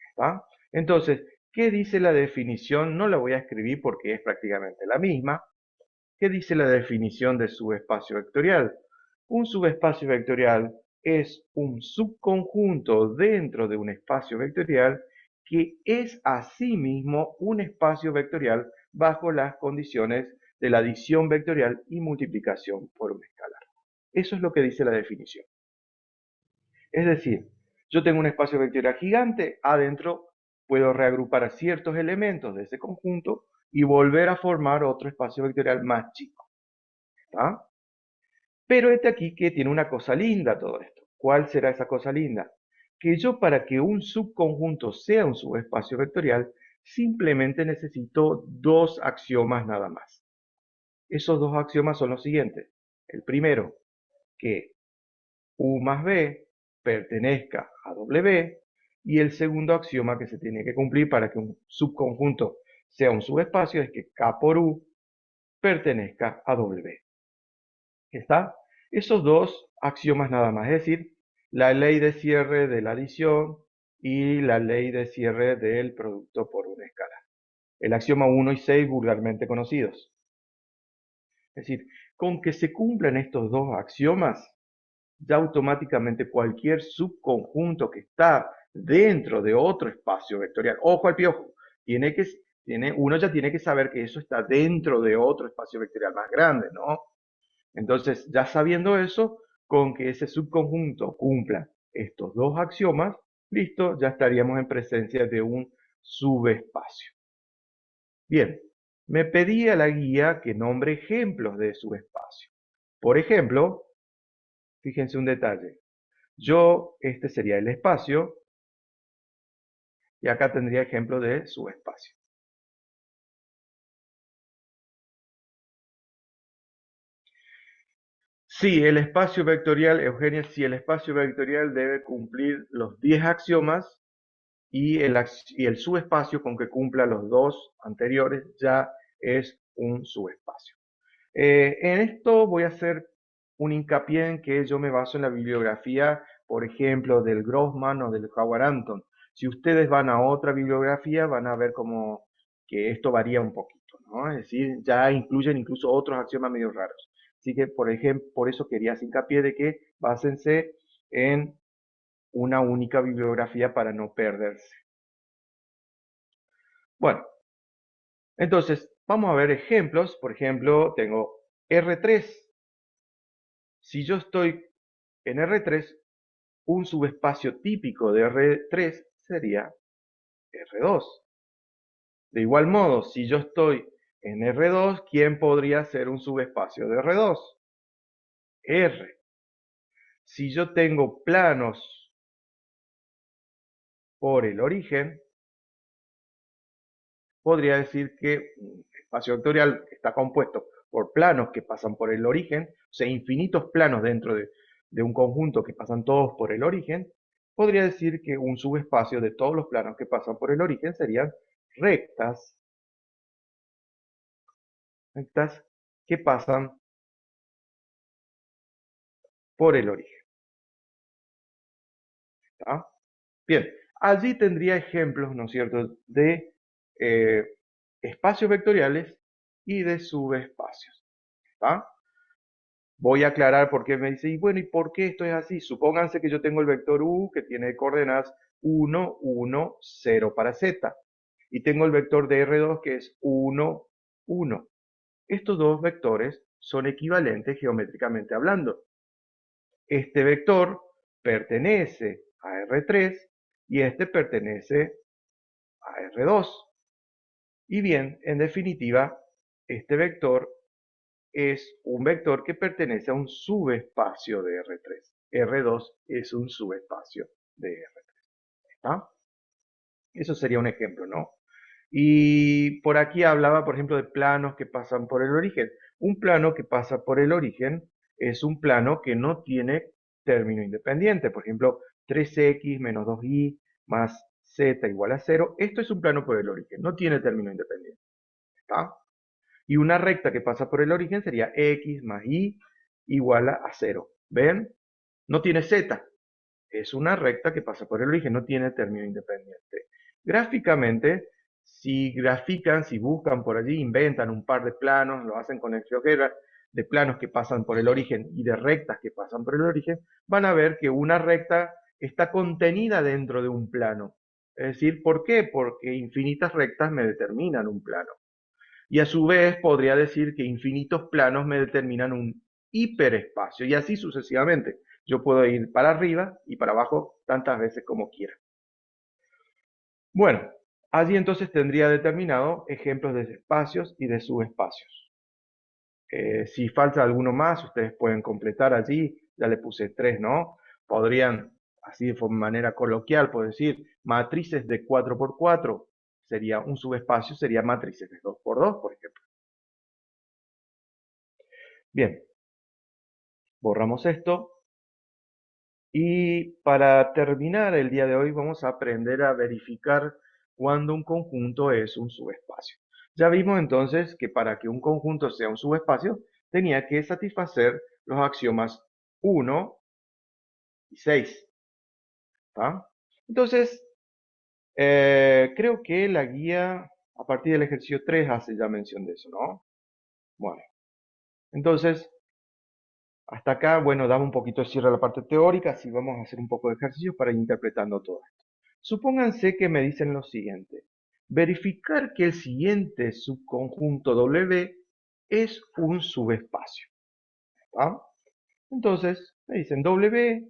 ¿Está? Entonces, ¿qué dice la definición? No la voy a escribir porque es prácticamente la misma. ¿Qué dice la definición de subespacio vectorial? Un subespacio vectorial es un subconjunto dentro de un espacio vectorial que es asimismo un espacio vectorial bajo las condiciones de la adición vectorial y multiplicación por un escalar. Eso es lo que dice la definición. Es decir, yo tengo un espacio vectorial gigante, adentro puedo reagrupar a ciertos elementos de ese conjunto y volver a formar otro espacio vectorial más chico. ¿Está? Pero aquí que tiene una cosa linda todo esto. ¿Cuál será esa cosa linda? Que yo para que un subconjunto sea un subespacio vectorial, simplemente necesito dos axiomas nada más. Esos dos axiomas son los siguientes. El primero, que U más B pertenezca a W, y el segundo axioma que se tiene que cumplir para que un subconjunto sea un subespacio es que K por U pertenezca a W. ¿Está? Esos dos axiomas nada más, es decir, la ley de cierre de la adición y la ley de cierre del producto por una escala. El axioma 1 y 6 vulgarmente conocidos. Es decir, con que se cumplan estos dos axiomas, ya automáticamente cualquier subconjunto que está dentro de otro espacio vectorial, ojo al piojo, uno ya tiene que saber que eso está dentro de otro espacio vectorial más grande, ¿no? Entonces, ya sabiendo eso, con que ese subconjunto cumpla estos dos axiomas, listo, ya estaríamos en presencia de un subespacio. Bien, me pedía la guía que nombre ejemplos de subespacio. Por ejemplo, fíjense un detalle. Este sería el espacio, y acá tendría ejemplo de subespacio. Sí, el espacio vectorial, Eugenia, sí, el espacio vectorial debe cumplir los 10 axiomas y el subespacio con que cumpla los dos anteriores ya es un subespacio. En esto voy a hacer un hincapié en que yo me baso en la bibliografía, por ejemplo, del Grossman o del Howard Anton. Si ustedes van a otra bibliografía, van a ver como que esto varía un poquito, ¿no? Es decir, ya incluyen incluso otros axiomas medio raros. Así que, por ejemplo, por eso quería hacer hincapié de que básense en una única bibliografía para no perderse. Bueno, entonces vamos a ver ejemplos. Por ejemplo, tengo R3. Si yo estoy en R3, un subespacio típico de R3 sería R2. De igual modo, si yo estoy en R2, ¿quién podría ser un subespacio de R2? R. Si yo tengo planos por el origen, podría decir que un espacio vectorial está compuesto por planos que pasan por el origen, o sea, infinitos planos dentro de un conjunto que pasan todos por el origen. Podría decir que un subespacio de todos los planos que pasan por el origen serían rectas, rectas que pasan por el origen. ¿Está? Bien, allí tendría ejemplos, ¿no es cierto?, de espacios vectoriales y de subespacios. ¿Está? Voy a aclarar por qué me dice, y bueno, ¿y por qué esto es así? Supónganse que yo tengo el vector u que tiene coordenadas 1, 1, 0 para z. Y tengo el vector de R2 que es 1, 1. Estos dos vectores son equivalentes geométricamente hablando. Este vector pertenece a R3 y este pertenece a R2. Y bien, en definitiva, este vector es un vector que pertenece a un subespacio de R3. R2 es un subespacio de R3. ¿Está? Eso sería un ejemplo, ¿no? Y por aquí hablaba, por ejemplo, de planos que pasan por el origen. Un plano que pasa por el origen es un plano que no tiene término independiente. Por ejemplo, 3x menos 2y más z igual a 0. Esto es un plano por el origen, no tiene término independiente. ¿Está? Y una recta que pasa por el origen sería x más y igual a 0. ¿Ven? No tiene z. Es una recta que pasa por el origen, no tiene término independiente. Gráficamente, si grafican, si buscan por allí, inventan un par de planos, lo hacen con el GeoGebra, de planos que pasan por el origen y de rectas que pasan por el origen, van a ver que una recta está contenida dentro de un plano. Es decir, ¿por qué? Porque infinitas rectas me determinan un plano. Y a su vez podría decir que infinitos planos me determinan un hiperespacio y así sucesivamente. Yo puedo ir para arriba y para abajo tantas veces como quiera. Bueno, allí entonces tendría determinado ejemplos de espacios y de subespacios. Si falta alguno más, ustedes pueden completar allí. Ya le puse 3, ¿no? Podrían, así de manera coloquial, puedo decir, matrices de 4×4 sería un subespacio, sería matrices de 2×2, por ejemplo. Bien, borramos esto. Y para terminar el día de hoy vamos a aprender a verificar cuando un conjunto es un subespacio. Ya vimos entonces que para que un conjunto sea un subespacio tenía que satisfacer los axiomas 1 y 6. ¿Tá? Entonces, creo que la guía a partir del ejercicio 3 hace ya mención de eso, ¿no? Bueno, entonces hasta acá, bueno, damos un poquito de cierre a la parte teórica, así vamos a hacer un poco de ejercicios para ir interpretando todo esto. Supónganse que me dicen lo siguiente. Verificar que el siguiente subconjunto W es un subespacio. ¿Ah? Entonces, me dicen W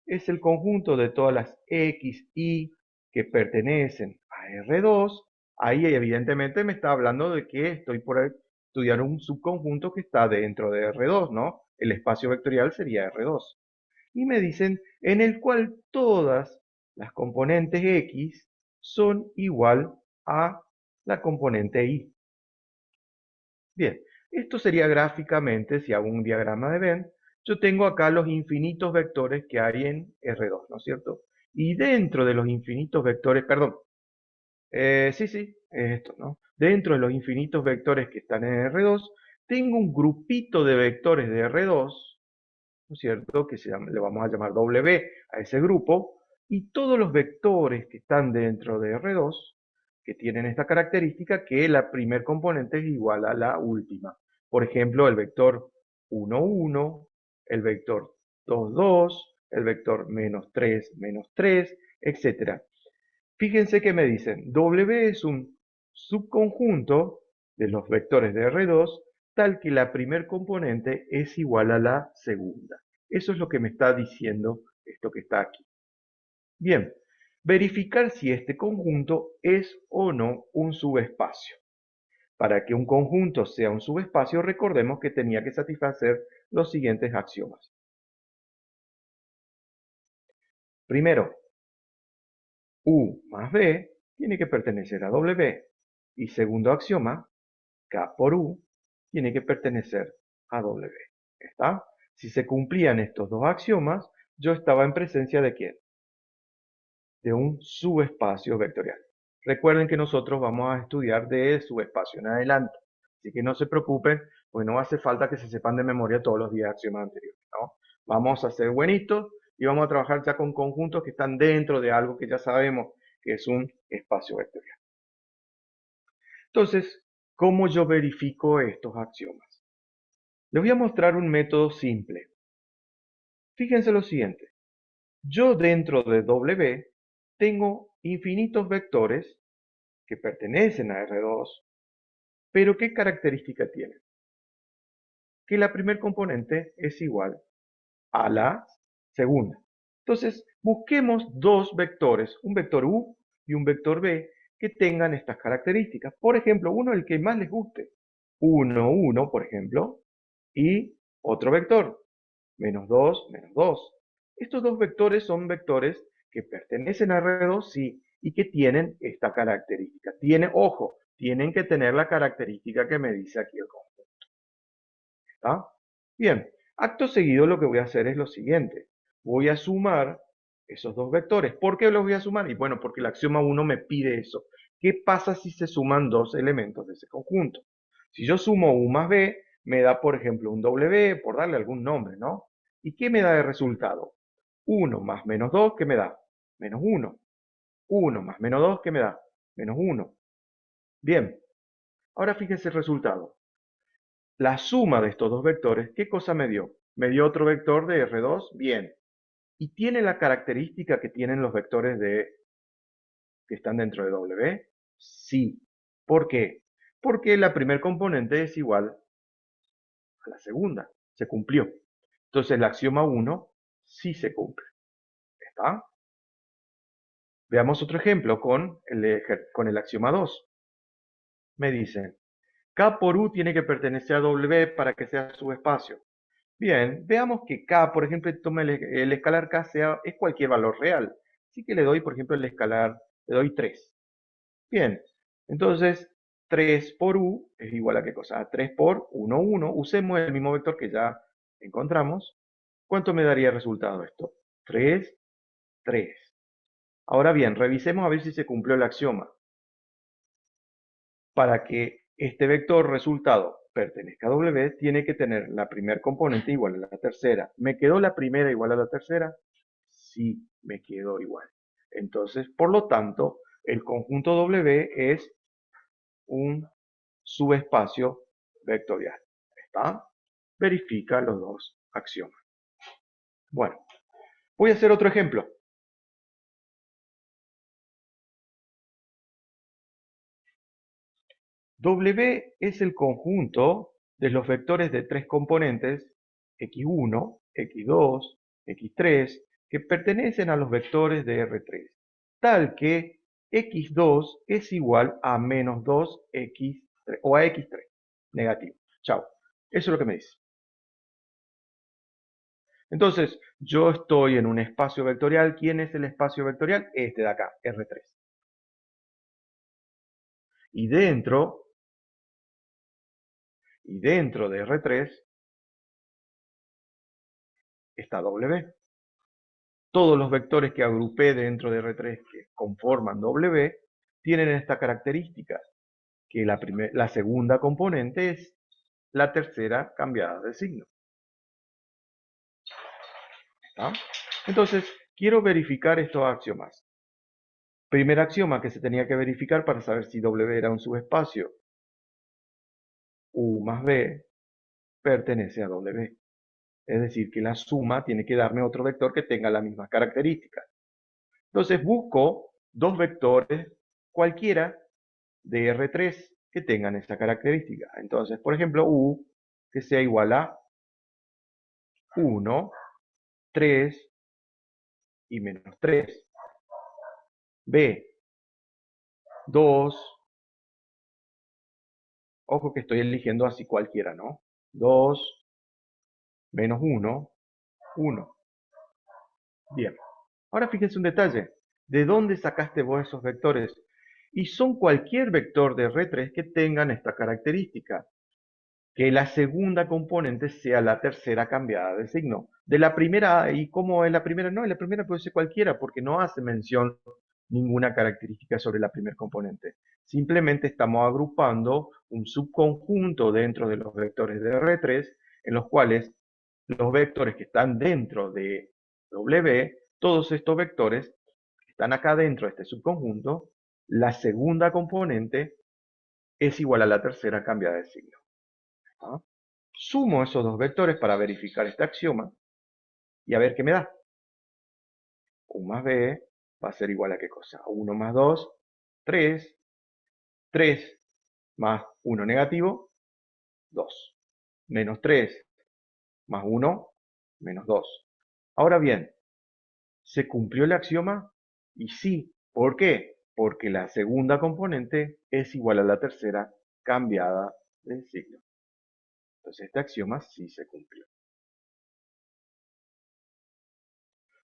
es el conjunto de todas las X, Y que pertenecen a R2. Ahí evidentemente me está hablando de que estoy por estudiar un subconjunto que está dentro de R2, ¿no? El espacio vectorial sería R2. Y me dicen en el cual todas las componentes X son igual a la componente Y. Bien, esto sería gráficamente, si hago un diagrama de Venn, yo tengo acá los infinitos vectores que hay en R2, ¿no es cierto? Y dentro de los infinitos vectores, perdón, sí, es esto, ¿no? Dentro de los infinitos vectores que están en R2, tengo un grupito de vectores de R2, ¿no es cierto? Que le vamos a llamar W a ese grupo, y todos los vectores que están dentro de R2, que tienen esta característica, que la primer componente es igual a la última. Por ejemplo, el vector 1, 1, el vector 2, 2, el vector menos 3, etc. Fíjense que me dicen, W es un subconjunto de los vectores de R2 tal que la primer componente es igual a la segunda. Eso es lo que me está diciendo esto que está aquí. Bien, verificar si este conjunto es o no un subespacio. Para que un conjunto sea un subespacio, recordemos que tenía que satisfacer los siguientes axiomas. Primero, U más B tiene que pertenecer a W. Y segundo axioma, K por U tiene que pertenecer a W. ¿Está? Si se cumplían estos dos axiomas, yo estaba en presencia de ¿quién? De un subespacio vectorial. Recuerden que nosotros vamos a estudiar de subespacio en adelante. Así que no se preocupen, pues no hace falta que se sepan de memoria todos los 10 axiomas anteriores, ¿no? Vamos a ser buenitos y vamos a trabajar ya con conjuntos que están dentro de algo que ya sabemos que es un espacio vectorial. Entonces, ¿cómo yo verifico estos axiomas? Les voy a mostrar un método simple. Fíjense lo siguiente. Yo dentro de W tengo infinitos vectores que pertenecen a R2, pero ¿qué característica tienen? Que la primer componente es igual a la segunda. Entonces, busquemos dos vectores, un vector U y un vector B, que tengan estas características. Por ejemplo, uno el que más les guste. 1, 1, por ejemplo, y otro vector, menos 2, menos 2. Estos dos vectores son vectores que pertenecen a R2, sí, y que tienen esta característica. Ojo, tienen que tener la característica que me dice aquí el conjunto. ¿Está? Bien, acto seguido lo que voy a hacer es lo siguiente. Voy a sumar esos dos vectores. ¿Por qué los voy a sumar? Y bueno, porque el axioma 1 me pide eso. ¿Qué pasa si se suman dos elementos de ese conjunto? Si yo sumo U más B, me da, por ejemplo, un W, por darle algún nombre, ¿no? ¿Y qué me da de resultado? 1 más menos 2, ¿qué me da? Menos 1. 1 más menos 2, ¿qué me da? Menos 1. Bien, ahora fíjese el resultado. La suma de estos dos vectores, ¿qué cosa me dio? Me dio otro vector de R2, bien. ¿Y tiene la característica que tienen los vectores que están dentro de W? Sí. ¿Por qué? Porque la primer componente es igual a la segunda. Se cumplió. Entonces el axioma 1 sí se cumple. ¿Está? Veamos otro ejemplo con el axioma 2. Me dicen, K por U tiene que pertenecer a W para que sea subespacio. Bien, veamos que K, por ejemplo, toma el escalar K es cualquier valor real. Así que le doy, por ejemplo, el escalar, le doy 3. Bien, entonces 3 por U es igual a qué cosa? A 3 por 1, 1. Usemos el mismo vector que ya encontramos. ¿Cuánto me daría el resultado esto? 3, 3. Ahora bien, revisemos a ver si se cumplió el axioma. Para que este vector resultado pertenezca a W, tiene que tener la primera componente igual a la tercera. ¿Me quedó la primera igual a la tercera? Sí, me quedó igual. Entonces, por lo tanto, el conjunto W es un subespacio vectorial. ¿Está? Verifica los dos axiomas. Bueno, voy a hacer otro ejemplo. W es el conjunto de los vectores de tres componentes x1, x2, x3 que pertenecen a los vectores de R3, tal que x2 es igual a menos 2x3 o a x3, negativo. Chao. Eso es lo que me dice. Entonces, yo estoy en un espacio vectorial. ¿Quién es el espacio vectorial? Este de acá, R3. Y dentro de R3 está W. Todos los vectores que agrupé dentro de R3 que conforman W tienen esta característica, que la segunda componente es la tercera cambiada de signo. ¿Está? Entonces, quiero verificar estos axiomas. Primer axioma que se tenía que verificar para saber si W era un subespacio. U más B pertenece a W. Es decir, que la suma tiene que darme otro vector que tenga las mismas características. Entonces busco dos vectores cualquiera de R3 que tengan esa característica. Entonces, por ejemplo, U que sea igual a 1, 3 y menos 3. B, 2, ojo que estoy eligiendo así cualquiera, ¿no? 2, menos 1, 1. Bien. Ahora fíjense un detalle. ¿De dónde sacaste vos esos vectores? Y son cualquier vector de R3 que tengan esta característica. Que la segunda componente sea la tercera cambiada de signo. De la primera, ¿y cómo es la primera? No, la primera puede ser cualquiera porque no hace mención ninguna característica sobre la primera componente. Simplemente estamos agrupando un subconjunto dentro de los vectores de R3 en los cuales los vectores que están dentro de W, todos estos vectores que están acá dentro de este subconjunto, la segunda componente es igual a la tercera cambiada de signo. ¿Ah? Sumo esos dos vectores para verificar este axioma y a ver qué me da. U más B va a ser igual a qué cosa. 1 más 2, 3. 3 más 1 negativo, 2. Menos 3 más 1, menos 2. Ahora bien, ¿se cumplió el axioma? Y sí. ¿Por qué? Porque la segunda componente es igual a la tercera cambiada de signo. Entonces este axioma sí se cumplió.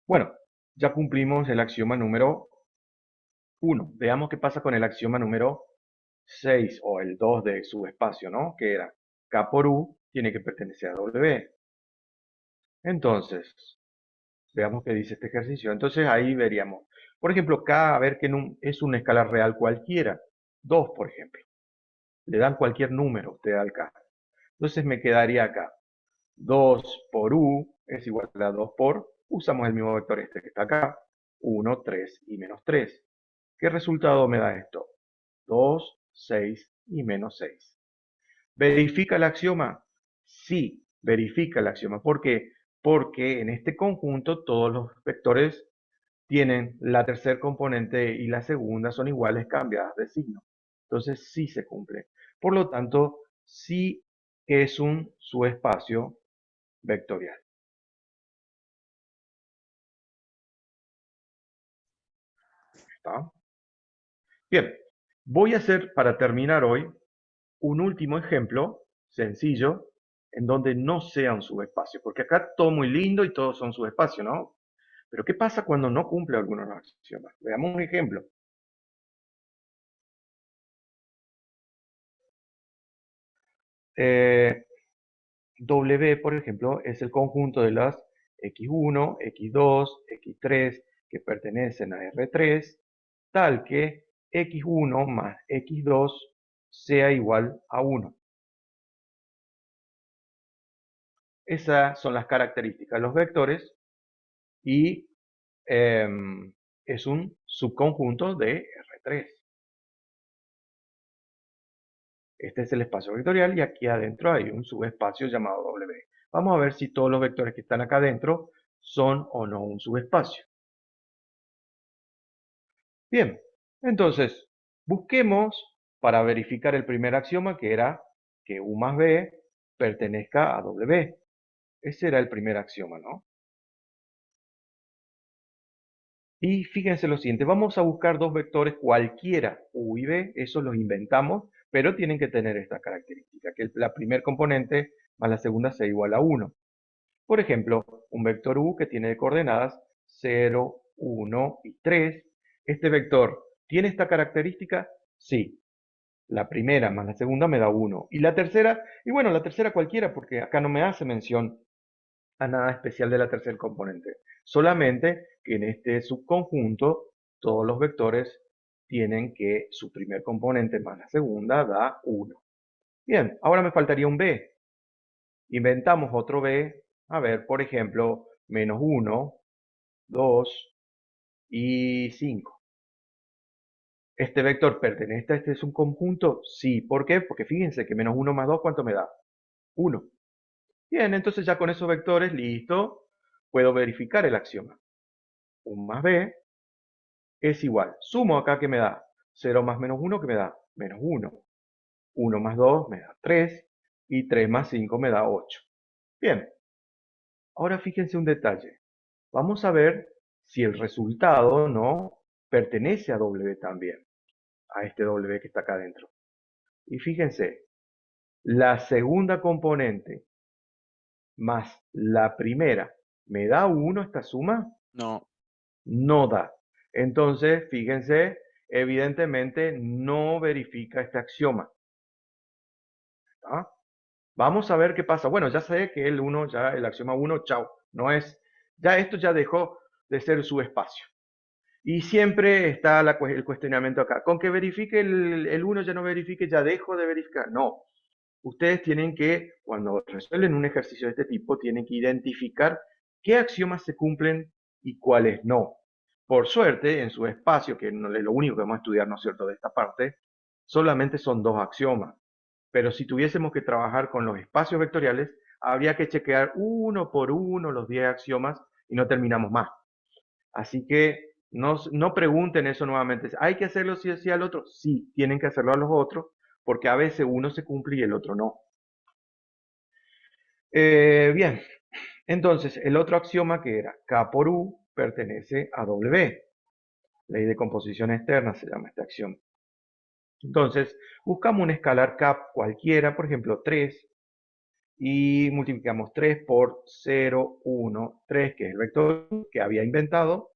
Bueno, ya cumplimos el axioma número 1. Veamos qué pasa con el axioma número 6 o el 2 de subespacio, ¿no? Que era K por U tiene que pertenecer a W. Entonces, veamos qué dice este ejercicio. Entonces ahí veríamos. Por ejemplo, K, a ver que es una escala real cualquiera. 2, por ejemplo. Le dan cualquier número usted al K. Entonces me quedaría acá. 2 por U es igual a 2 por, usamos el mismo vector este que está acá. 1, 3 y menos 3. ¿Qué resultado me da esto? 2, 6 y menos 6. ¿Verifica el axioma? Sí, verifica el axioma. ¿Por qué? Porque en este conjunto todos los vectores tienen la tercera componente y la segunda son iguales cambiadas de signo. Entonces sí se cumple. Por lo tanto, sí es un subespacio vectorial. ¿Está? Bien, voy a hacer para terminar hoy un último ejemplo sencillo en donde no sea un subespacio, porque acá todo muy lindo y todos son subespacios, ¿no? Pero ¿qué pasa cuando no cumple alguno de los axiomas? Veamos un ejemplo. W, por ejemplo, es el conjunto de las x1, x2, x3 que pertenecen a R3, tal que x1 más x2 sea igual a 1. Esas son las características de los vectores y es un subconjunto de R3. Este es el espacio vectorial y aquí adentro hay un subespacio llamado W. Vamos a ver si todos los vectores que están acá adentro son o no un subespacio. Bien, entonces busquemos para verificar el primer axioma que era que U más B pertenezca a W. Ese era el primer axioma, ¿no? Y fíjense lo siguiente, vamos a buscar dos vectores cualquiera, U y B, esos los inventamos, pero tienen que tener esta característica, que la primer componente más la segunda sea igual a 1. Por ejemplo, un vector U que tiene coordenadas 0, 1 y 3. ¿Este vector tiene esta característica? Sí. La primera más la segunda me da 1. Y la tercera, y bueno, la tercera cualquiera, porque acá no me hace mención a nada especial de la tercera componente. Solamente que en este subconjunto todos los vectores tienen que su primer componente más la segunda da 1. Bien, ahora me faltaría un B. Inventamos otro B. A ver, por ejemplo, menos 1, 2 y 5. ¿Este vector pertenece a este subconjunto? Sí. ¿Por qué? Porque fíjense que menos 1 más 2, ¿cuánto me da? 1. Bien, entonces ya con esos vectores, listo, puedo verificar el axioma. 1 más b es igual. Sumo acá que me da 0 más menos 1 que me da menos 1. 1 más 2 me da 3 y 3 más 5 me da 8. Bien, ahora fíjense un detalle. Vamos a ver si el resultado no pertenece a W también, a este W que está acá adentro. Y fíjense, la segunda componente más la primera, ¿me da 1 esta suma? No. No da. Entonces, fíjense, evidentemente no verifica este axioma. ¿Está? Vamos a ver qué pasa. Bueno, ya sé que el 1, ya el axioma 1, chao. No es, ya esto ya dejó de ser su espacio. Y siempre está el cuestionamiento acá. Con que verifique el 1 ya no verifique, ya dejo de verificar. No. Ustedes tienen que, cuando resuelven un ejercicio de este tipo, tienen que identificar qué axiomas se cumplen y cuáles no. Por suerte, en su espacio, que no es lo único que vamos a estudiar, ¿no es cierto?, de esta parte, solamente son 2 axiomas. Pero si tuviésemos que trabajar con los espacios vectoriales, habría que chequear uno por uno los 10 axiomas y no terminamos más. Así que no pregunten eso nuevamente. ¿Hay que hacerlo sí o sí al otro? Sí, tienen que hacerlo a los otros, porque a veces uno se cumple y el otro no. Bien, entonces el otro axioma que era K por U pertenece a W. Ley de composición externa se llama este axioma. Entonces, buscamos un escalar K cualquiera, por ejemplo 3, y multiplicamos 3 por 0, 1, 3, que es el vector que había inventado,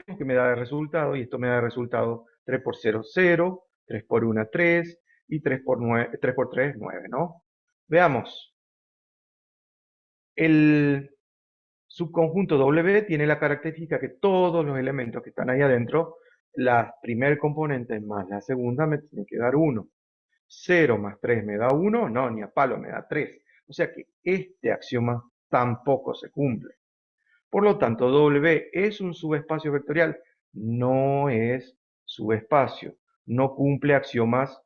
que me da de resultado, y esto me da de resultado 3 por 0, 0, 3 por 1, 3, y 3 por 9, 3 por 3, 9, ¿no? Veamos. El subconjunto W tiene la característica que todos los elementos que están ahí adentro, la primer componente más la segunda me tiene que dar 1. 0 más 3 me da 1, no, ni a palo me da 3. O sea que este axioma tampoco se cumple. Por lo tanto, W es un subespacio vectorial, no es subespacio, no cumple axiomas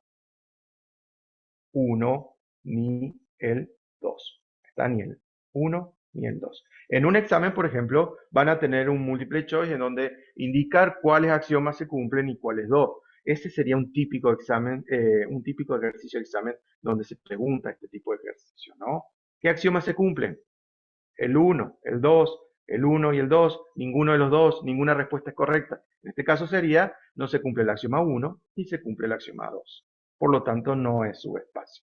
1 ni el 2. Está ni el 1 ni el 2. En un examen, por ejemplo, van a tener un multiple choice en donde indicar cuáles axiomas se cumplen y cuáles no. Ese sería un típico examen, un típico ejercicio de examen donde se pregunta este tipo de ejercicio, ¿no? ¿Qué axiomas se cumplen? El 1, el 2, el 1 y el 2, ninguno de los dos, ninguna respuesta es correcta. En este caso sería, no se cumple el axioma 1 y se cumple el axioma 2. Por lo tanto, no es subespacio.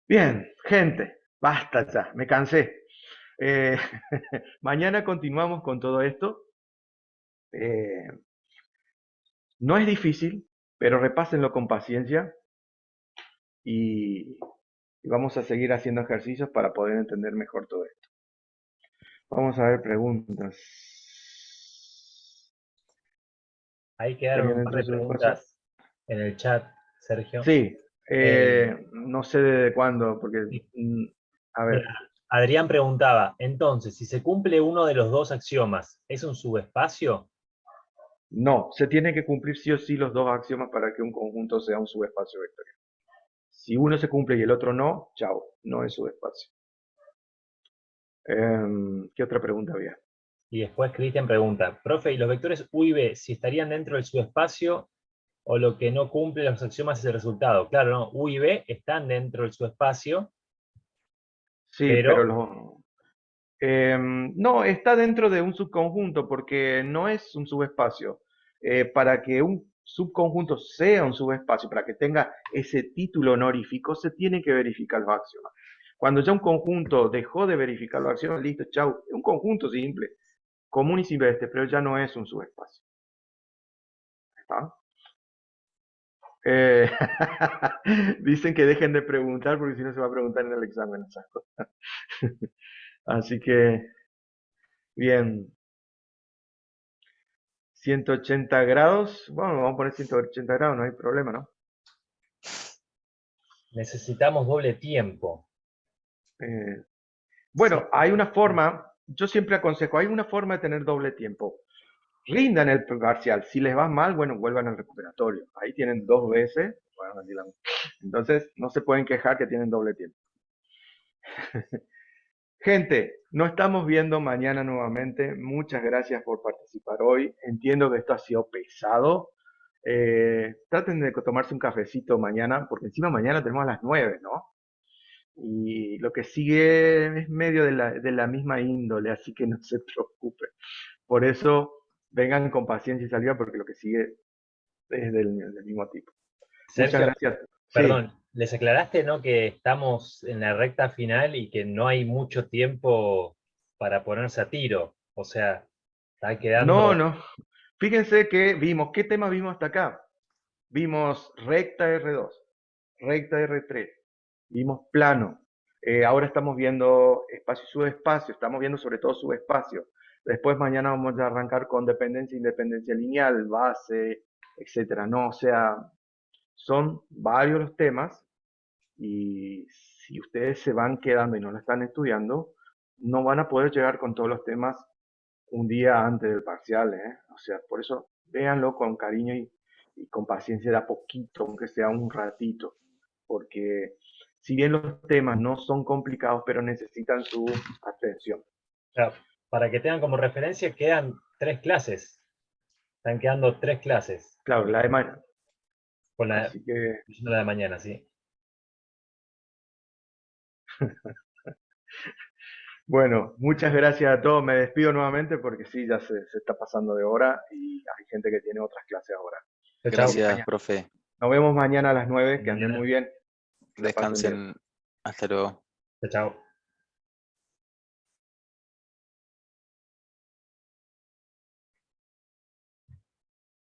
Bien, gente, basta ya, me cansé. Eh, mañana continuamos con todo esto. Eh, no es difícil, pero repásenlo con paciencia y vamos a seguir haciendo ejercicios para poder entender mejor todo esto. Vamos a ver preguntas. Ahí ¿Está quedaron bien un par dentro de de su espacio? preguntas en el chat, Sergio. Sí, Eh, no sé desde cuándo, porque, a Mira, ver, Adrián preguntaba, entonces, si se cumple uno de los dos axiomas, ¿es un subespacio? no, se tiene que cumplir sí o sí los dos axiomas para que un conjunto sea un subespacio vectorial. Si uno se cumple y el otro no, chao, no es subespacio. ¿Qué otra pregunta había? Y después Cristian pregunta, profe, ¿y los vectores U y B, si estarían dentro del subespacio o lo que no cumple los axiomas es el resultado? Claro, no, U y B están dentro del subespacio, Sí, pero pero no, está dentro de un subconjunto porque no es un subespacio. Para que un subconjunto sea un subespacio, para que tenga ese título honorífico, se tienen que verificar los axiomas. Cuando ya un conjunto dejó de verificar los axiomas, listo, chau, es un conjunto simple, común y silvestre, pero ya no es un subespacio. ¿Está? Eh, dicen que dejen de preguntar porque si no se va a preguntar en el examen esas cosas. Así que, bien, 180 grados, bueno, vamos a poner 180 grados, no hay problema, ¿no? necesitamos doble tiempo. Eh, Sí. bueno, hay una forma, yo siempre aconsejo, hay una forma de tener doble tiempo. Rindan el parcial, si les va mal, bueno, vuelvan al recuperatorio. Ahí tienen 2 veces, bueno, entonces no se pueden quejar que tienen doble tiempo. Gente, nos estamos viendo mañana nuevamente. Muchas gracias por participar hoy. Entiendo que esto ha sido pesado. Traten de tomarse un cafecito mañana, porque encima mañana tenemos a las 9, ¿no? Y lo que sigue es medio de la misma índole, así que no se preocupen. Por eso vengan con paciencia y salida, porque lo que sigue es del mismo tipo. Muchas Sergio, gracias. Sí, perdón, les aclaraste, ¿no? Que estamos en la recta final y que no hay mucho tiempo para ponerse a tiro. O sea, está no, quedando. no. Fíjense que vimos, ¿qué tema vimos hasta acá? Vimos recta R2, recta R3, vimos plano. Ahora estamos viendo espacio y subespacio, estamos viendo sobre todo subespacio. Después mañana vamos a arrancar con dependencia, independencia lineal, base, etcétera. No, o sea, son varios los temas y si ustedes se van quedando y no lo están estudiando, no van a poder llegar con todos los temas un día antes del parcial, ¿eh? O sea, por eso véanlo con cariño y con paciencia de a poquito, aunque sea un ratito, porque si bien los temas no son complicados, pero necesitan su atención. Claro, para que tengan como referencia, quedan 3 clases. Están quedando 3 clases. Claro, la de mañana. Con la, Así que, incluyendo la de mañana, sí. bueno, muchas gracias a todos. Me despido nuevamente porque sí, ya se está pasando de hora y hay gente que tiene otras clases ahora. Chao, chao. Gracias, Mañana. profe. Nos vemos mañana a las 9. Que anden Mañana. muy bien. Que la pasen bien. Descansen. Hasta luego. Chao, chao.